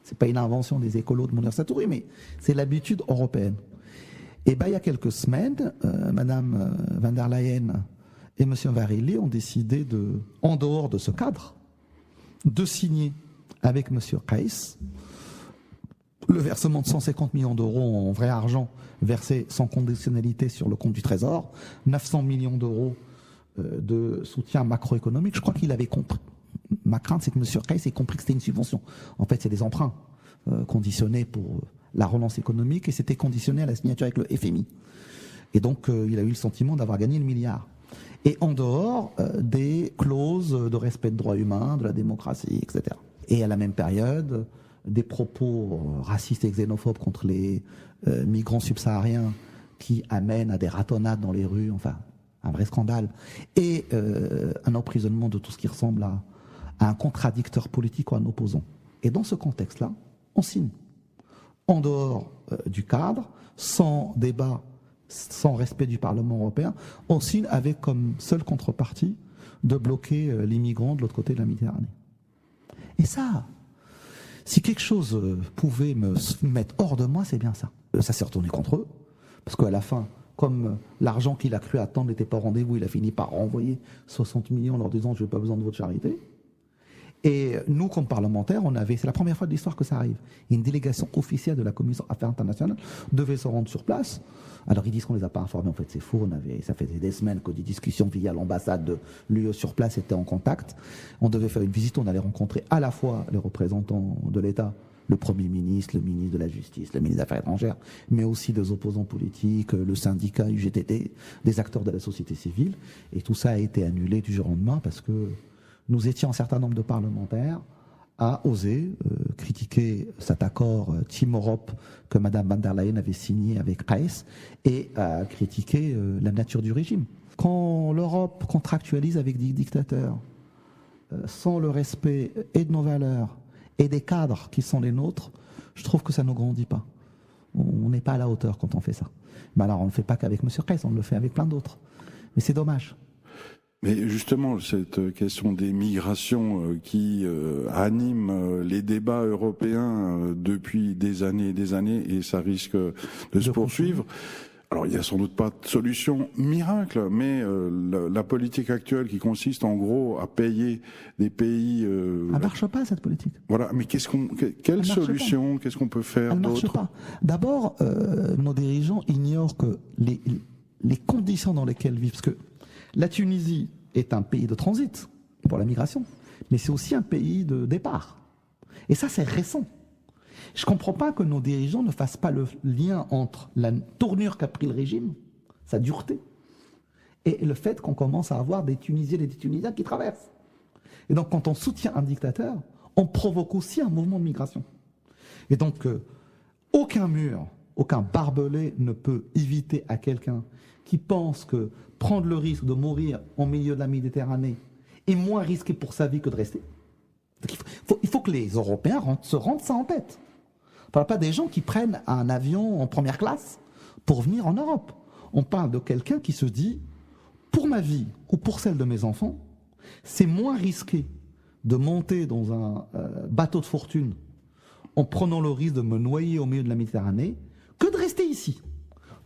Speaker 9: C'est pas une invention des écolos de Mounir Satouri, mais c'est l'habitude européenne. Et il y a quelques semaines, Madame van der Leyen et Monsieur Varilli ont décidé en dehors de ce cadre, de signer avec Monsieur Kais le versement de 150 millions d'euros en vrai argent versé sans conditionnalité sur le compte du Trésor, 900 millions d'euros de soutien macroéconomique. Je crois qu'il avait compris. Ma crainte, c'est que M. Reiss ait compris que c'était une subvention. En fait, c'est des emprunts conditionnés pour la relance économique et c'était conditionné à la signature avec le FMI. Et donc, il a eu le sentiment d'avoir gagné le milliard. Et en dehors des clauses de respect de droits humains, de la démocratie, etc. Et à la même période, des propos racistes et xénophobes contre les migrants subsahariens qui amènent à des ratonnades dans les rues, enfin, un vrai scandale, et un emprisonnement de tout ce qui ressemble à un contradicteur politique ou un opposant. Et dans ce contexte-là, on signe. En dehors du cadre, sans débat, sans respect du Parlement européen, on signe avec comme seule contrepartie de bloquer les migrants de l'autre côté de la Méditerranée. Et ça, si quelque chose pouvait me mettre hors de moi, c'est bien ça. Ça s'est retourné contre eux, parce qu'à la fin, comme l'argent qu'il a cru attendre n'était pas au rendez-vous, il a fini par renvoyer 60 millions en leur disant « je n'ai pas besoin de votre charité ». Et nous, comme parlementaires, c'est la première fois de l'histoire que ça arrive. Une délégation officielle de la Commission Affaires internationales devait se rendre sur place. Alors ils disent qu'on ne les a pas informés, en fait c'est faux. Ça faisait des semaines que des discussions via l'ambassade de l'UE sur place étaient en contact. On devait faire une visite, on allait rencontrer à la fois les représentants de l'État, le Premier ministre, le ministre de la Justice, le ministre des Affaires étrangères, mais aussi des opposants politiques, le syndicat UGTT, des acteurs de la société civile. Et tout ça a été annulé du jour au lendemain parce que nous étions un certain nombre de parlementaires à oser critiquer cet accord Team Europe que Mme van der Leyen avait signé avec Reiss et à critiquer la nature du régime. Quand l'Europe contractualise avec des dictateurs sans le respect et de nos valeurs et des cadres qui sont les nôtres, je trouve que ça ne grandit pas. On n'est pas à la hauteur quand on fait ça. Mais alors on ne le fait pas qu'avec M. Reiss, on le fait avec plein d'autres. Mais c'est dommage.
Speaker 11: Mais justement, cette question des migrations qui anime les débats européens depuis des années et ça risque de se poursuivre. Alors, il n'y a sans doute pas de solution miracle, mais la politique actuelle qui consiste en gros à payer des pays...
Speaker 9: Elle ne marche pas, cette politique.
Speaker 11: Voilà, mais quelle solution, qu'est-ce qu'on peut faire d'autre?
Speaker 9: Elle ne marche pas. D'abord, nos dirigeants ignorent que les conditions dans lesquelles vivent... Parce que la Tunisie est un pays de transit pour la migration, mais c'est aussi un pays de départ. Et ça, c'est récent. Je ne comprends pas que nos dirigeants ne fassent pas le lien entre la tournure qu'a pris le régime, sa dureté, et le fait qu'on commence à avoir des Tunisiennes et des Tunisiens qui traversent. Et donc, quand on soutient un dictateur, on provoque aussi un mouvement de migration. Et donc, aucun mur, aucun barbelé ne peut éviter à quelqu'un qui pense que prendre le risque de mourir au milieu de la Méditerranée est moins risqué pour sa vie que de rester. Donc il faut que les Européens se rendent ça en tête. On ne parle pas des gens qui prennent un avion en première classe pour venir en Europe. On parle de quelqu'un qui se dit, pour ma vie ou pour celle de mes enfants, c'est moins risqué de monter dans un bateau de fortune en prenant le risque de me noyer au milieu de la Méditerranée que de rester ici.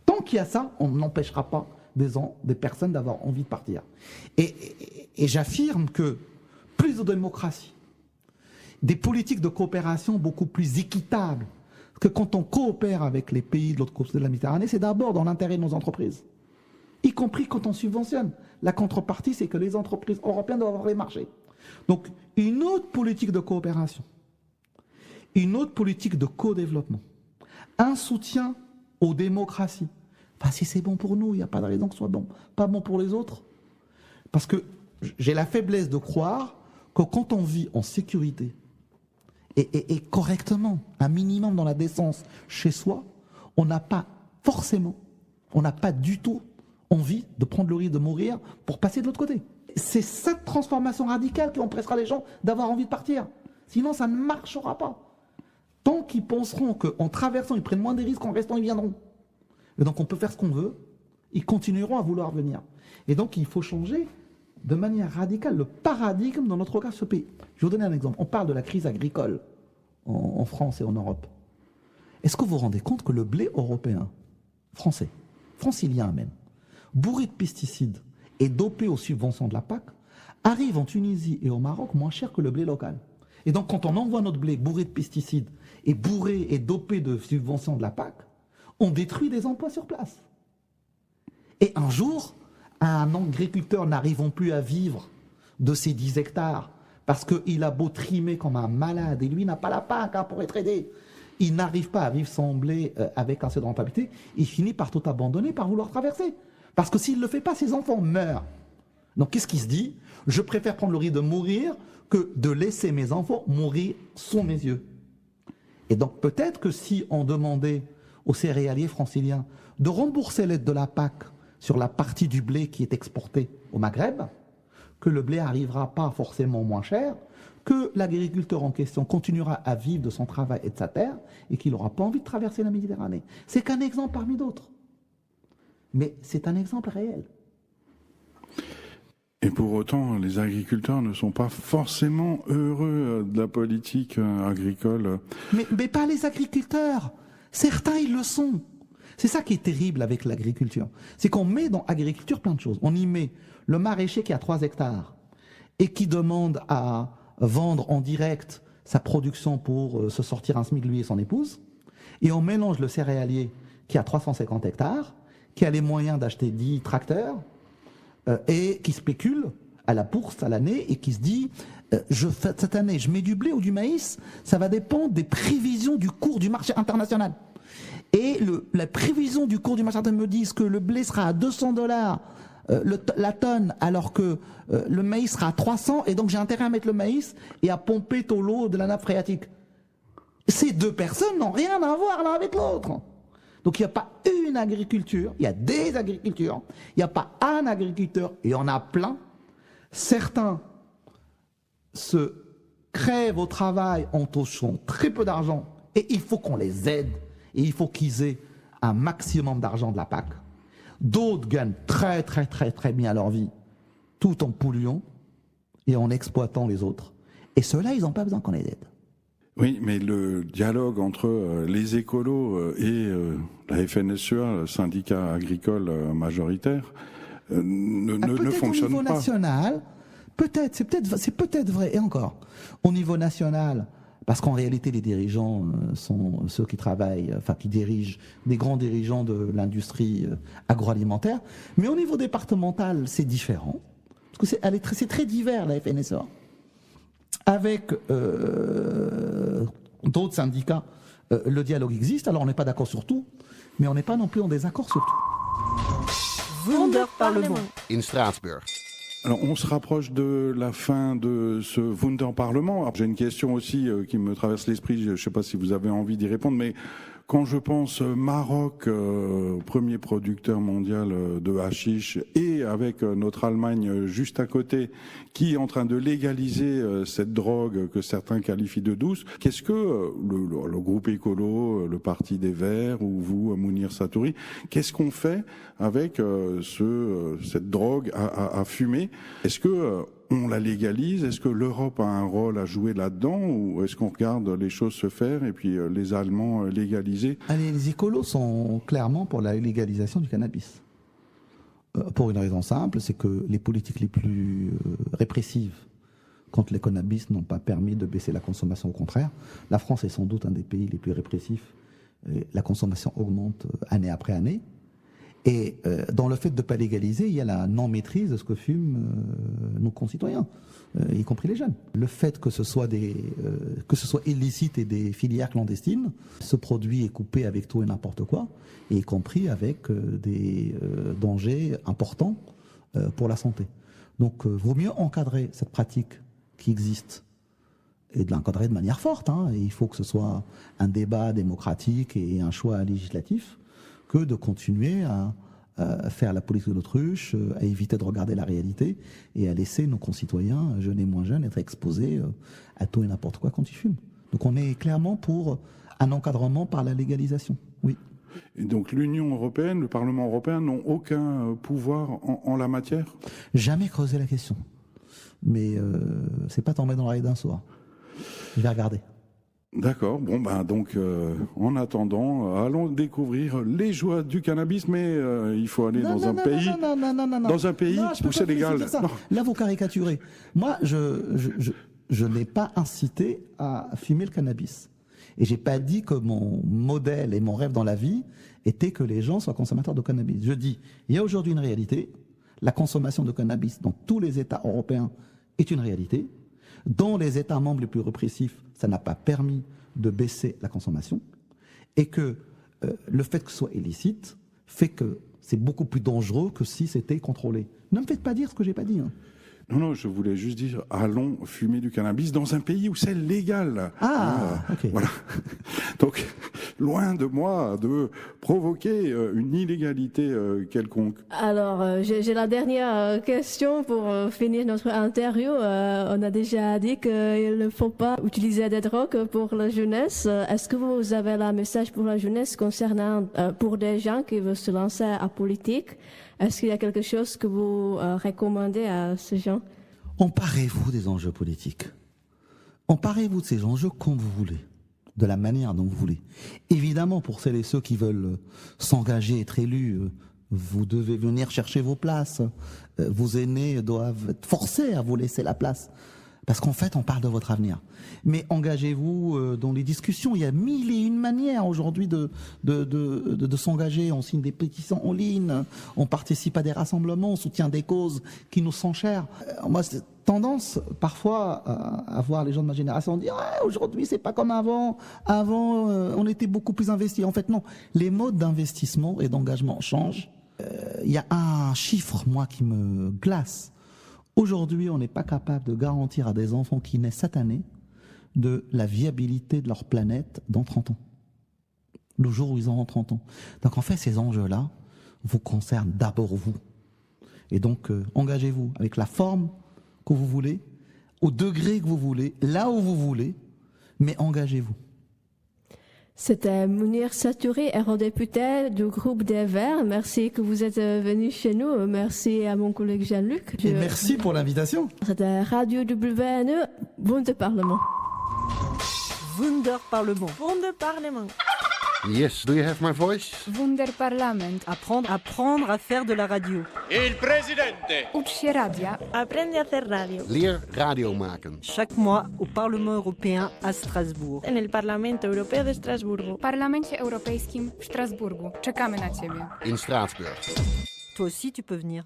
Speaker 9: Tant qu'il y a ça, on n'empêchera pas des personnes d'avoir envie de partir. Et j'affirme que plus de démocratie, des politiques de coopération beaucoup plus équitables, que quand on coopère avec les pays de l'autre côté de la Méditerranée, c'est d'abord dans l'intérêt de nos entreprises, y compris quand on subventionne. La contrepartie, c'est que les entreprises européennes doivent avoir les marchés. Donc, une autre politique de coopération, une autre politique de co-développement, un soutien aux démocraties. Enfin, si c'est bon pour nous, il n'y a pas de raison que ce soit bon. Pas bon pour les autres. Parce que j'ai la faiblesse de croire que quand on vit en sécurité et correctement, un minimum dans la décence chez soi, on n'a pas forcément, on n'a pas du tout envie de prendre le risque de mourir pour passer de l'autre côté. C'est cette transformation radicale qui empêchera les gens d'avoir envie de partir. Sinon, ça ne marchera pas. Tant qu'ils penseront qu'en traversant, ils prennent moins des risques, qu'en restant, ils viendront. Et donc, on peut faire ce qu'on veut, ils continueront à vouloir venir. Et donc, il faut changer de manière radicale le paradigme dans notre regard sur ce pays. Je vais vous donner un exemple. On parle de la crise agricole en France et en Europe. Est-ce que vous vous rendez compte que le blé européen, français, francilien même, bourré de pesticides et dopé aux subventions de la PAC, arrive en Tunisie et au Maroc moins cher que le blé local? Et donc, quand on envoie notre blé bourré de pesticides et bourrés et dopés de subventions de la PAC, ont détruit des emplois sur place. Et un jour, un agriculteur n'arrivant plus à vivre de ses 10 hectares, parce qu'il a beau trimer comme un malade, et lui n'a pas la PAC pour être aidé, il n'arrive pas à vivre son blé avec assez de rentabilité, il finit par tout abandonner, par vouloir traverser. Parce que s'il ne le fait pas, ses enfants meurent. Donc qu'est-ce qu'il se dit? Je préfère prendre le risque de mourir que de laisser mes enfants mourir sous mes yeux. Et donc peut-être que si on demandait aux céréaliers franciliens de rembourser l'aide de la PAC sur la partie du blé qui est exporté au Maghreb, que le blé arrivera pas forcément moins cher, que l'agriculteur en question continuera à vivre de son travail et de sa terre, et qu'il n'aura pas envie de traverser la Méditerranée. C'est qu'un exemple parmi d'autres. Mais c'est un exemple réel.
Speaker 11: Et pour autant, les agriculteurs ne sont pas forcément heureux de la politique agricole.
Speaker 9: Mais pas les agriculteurs. Certains, ils le sont. C'est ça qui est terrible avec l'agriculture. C'est qu'on met dans l'agriculture plein de choses. On y met le maraîcher qui a 3 hectares et qui demande à vendre en direct sa production pour se sortir un SMIC, lui et son épouse. Et on mélange le céréalier qui a 350 hectares, qui a les moyens d'acheter 10 tracteurs et qui spécule à la bourse à l'année et qui se dit cette année, je mets du blé ou du maïs, ça va dépendre des prévisions du cours du marché international. Et la prévision du cours du marché international me dit que le blé sera à $200 la tonne, alors que le maïs sera à 300, et donc j'ai intérêt à mettre le maïs et à pomper tout l'eau de la nappe phréatique. Ces deux personnes n'ont rien à voir l'un avec l'autre. Donc il n'y a pas une agriculture, il y a des agricultures, il n'y a pas un agriculteur, et il y en a plein. Certains se crèvent au travail en touchant très peu d'argent, et il faut qu'on les aide, et il faut qu'ils aient un maximum d'argent de la PAC. D'autres gagnent très très très très bien leur vie, tout en polluant et en exploitant les autres. Et ceux-là, ils n'ont pas besoin qu'on les aide.
Speaker 11: Oui, mais le dialogue entre les écolos et la FNSEA, le syndicat agricole majoritaire, ne fonctionne pas.
Speaker 9: Au niveau national, c'est peut-être vrai, et encore, au niveau national, parce qu'en réalité, les dirigeants sont ceux qui travaillent, enfin qui dirigent, des grands dirigeants de l'industrie agroalimentaire. Mais au niveau départemental, c'est différent. Parce que c'est très divers, la FNSEA. Avec d'autres syndicats, le dialogue existe. Alors on n'est pas d'accord sur tout, mais on n'est pas non plus en désaccord sur tout.
Speaker 1: Wunderparlement.
Speaker 3: In Straatsburg.
Speaker 11: Alors, on se rapproche de la fin de ce Wunderparlement. J'ai une question aussi qui me traverse l'esprit. Je ne sais pas si vous avez envie d'y répondre, mais quand je pense Maroc, premier producteur mondial de hashish, et avec notre Allemagne juste à côté, qui est en train de légaliser cette drogue que certains qualifient de douce, qu'est-ce que le groupe écolo, le Parti des Verts, ou vous, Mounir Satouri, qu'est-ce qu'on fait avec cette drogue à fumer? Est-ce que on la légalise? Est-ce que l'Europe a un rôle à jouer là-dedans, ou est-ce qu'on regarde les choses se faire et puis les Allemands légaliser?
Speaker 9: Allez, les écolos sont clairement pour la légalisation du cannabis. Pour une raison simple, c'est que les politiques les plus répressives contre le cannabis n'ont pas permis de baisser la consommation. Au contraire, la France est sans doute un des pays les plus répressifs. La consommation augmente année après année. Et dans le fait de ne pas légaliser, il y a la non-maîtrise de ce que fument nos concitoyens, y compris les jeunes. Le fait que ce soit illicite et des filières clandestines, ce produit est coupé avec tout et n'importe quoi, y compris avec des dangers importants pour la santé. Donc, vaut mieux encadrer cette pratique qui existe et de l'encadrer de manière forte. Et il faut que ce soit un débat démocratique et un choix législatif, que de continuer à faire la politique de l'autruche, à éviter de regarder la réalité et à laisser nos concitoyens, jeunes et moins jeunes, être exposés à tout et n'importe quoi quand ils fument. Donc on est clairement pour un encadrement par la légalisation, oui.
Speaker 11: Et donc l'Union européenne, le Parlement européen n'ont aucun pouvoir en la matière?
Speaker 9: Jamais creusé la question. Mais c'est pas tombé dans l'oreille d'un soir. Je vais regarder.
Speaker 11: D'accord. Bon, donc, en attendant, allons découvrir les joies du cannabis, mais il faut aller dans un pays où c'est légal.
Speaker 9: Là, vous caricaturez. Moi, je n'ai pas incité à fumer le cannabis. Et j'ai pas dit que mon modèle et mon rêve dans la vie était que les gens soient consommateurs de cannabis. Je dis, il y a aujourd'hui une réalité. La consommation de cannabis dans tous les États européens est une réalité. Dans les États membres les plus répressifs, ça n'a pas permis de baisser la consommation. Et que le fait que ce soit illicite fait que c'est beaucoup plus dangereux que si c'était contrôlé. Ne me faites pas dire ce que j'ai pas dit. Hein.
Speaker 11: Non, je voulais juste dire, allons fumer du cannabis dans un pays où c'est légal.
Speaker 9: Ok.
Speaker 11: Voilà. Donc, loin de moi de provoquer une illégalité quelconque.
Speaker 6: Alors, j'ai la dernière question pour finir notre interview. On a déjà dit qu'il ne faut pas utiliser des drogues pour la jeunesse. Est-ce que vous avez un message pour la jeunesse concernant pour des gens qui veulent se lancer en politique? Est-ce qu'il y a quelque chose que vous recommandez à ces gens?
Speaker 9: Emparez-vous des enjeux politiques. Emparez-vous de ces enjeux comme vous voulez, de la manière dont vous voulez. Évidemment, pour celles et ceux qui veulent s'engager, être élus, vous devez venir chercher vos places. Vos aînés doivent être forcés à vous laisser la place. Parce qu'en fait, on parle de votre avenir. Mais engagez-vous dans les discussions. Il y a 1001 manières aujourd'hui de s'engager. On signe des pétitions en ligne, on participe à des rassemblements, on soutient des causes qui nous sont chères. Moi, c'est tendance parfois à voir les gens de ma génération dire aujourd'hui c'est pas comme avant. Avant, on était beaucoup plus investis. En fait, non. Les modes d'investissement et d'engagement changent. Il y a un chiffre, moi, qui me glace. Aujourd'hui, on n'est pas capable de garantir à des enfants qui naissent cette année de la viabilité de leur planète dans 30 ans. Le jour où ils auront 30 ans. Donc en fait, ces enjeux-là vous concernent d'abord vous. Et donc, engagez-vous avec la forme que vous voulez, au degré que vous voulez, là où vous voulez, mais engagez-vous.
Speaker 6: C'était Mounir Satouri, eurodéputé du groupe des Verts. Merci que vous êtes venu chez nous. Merci à mon collègue Jean-Luc.
Speaker 9: Et merci pour l'invitation.
Speaker 6: C'était Radio WNE, Wunderparlement.
Speaker 1: Wunderparlement.
Speaker 2: Wunderparlement.
Speaker 3: Yes, do you have my voice?
Speaker 4: Wunderparlament.
Speaker 1: Apprendre à faire de la radio.
Speaker 5: Il presidente.
Speaker 4: Ucz się radia.
Speaker 2: Aprende a hacer radio.
Speaker 3: Leer radio maken.
Speaker 1: Chaque mois au Parlement européen à Strasbourg.
Speaker 2: En el Parlamento Europeo de Estrasburgo.
Speaker 4: W Parlamencie Europejskim w Strasburgu. Czekamy na Ciebie.
Speaker 3: In Straatsburg.
Speaker 1: Toi aussi, tu peux venir.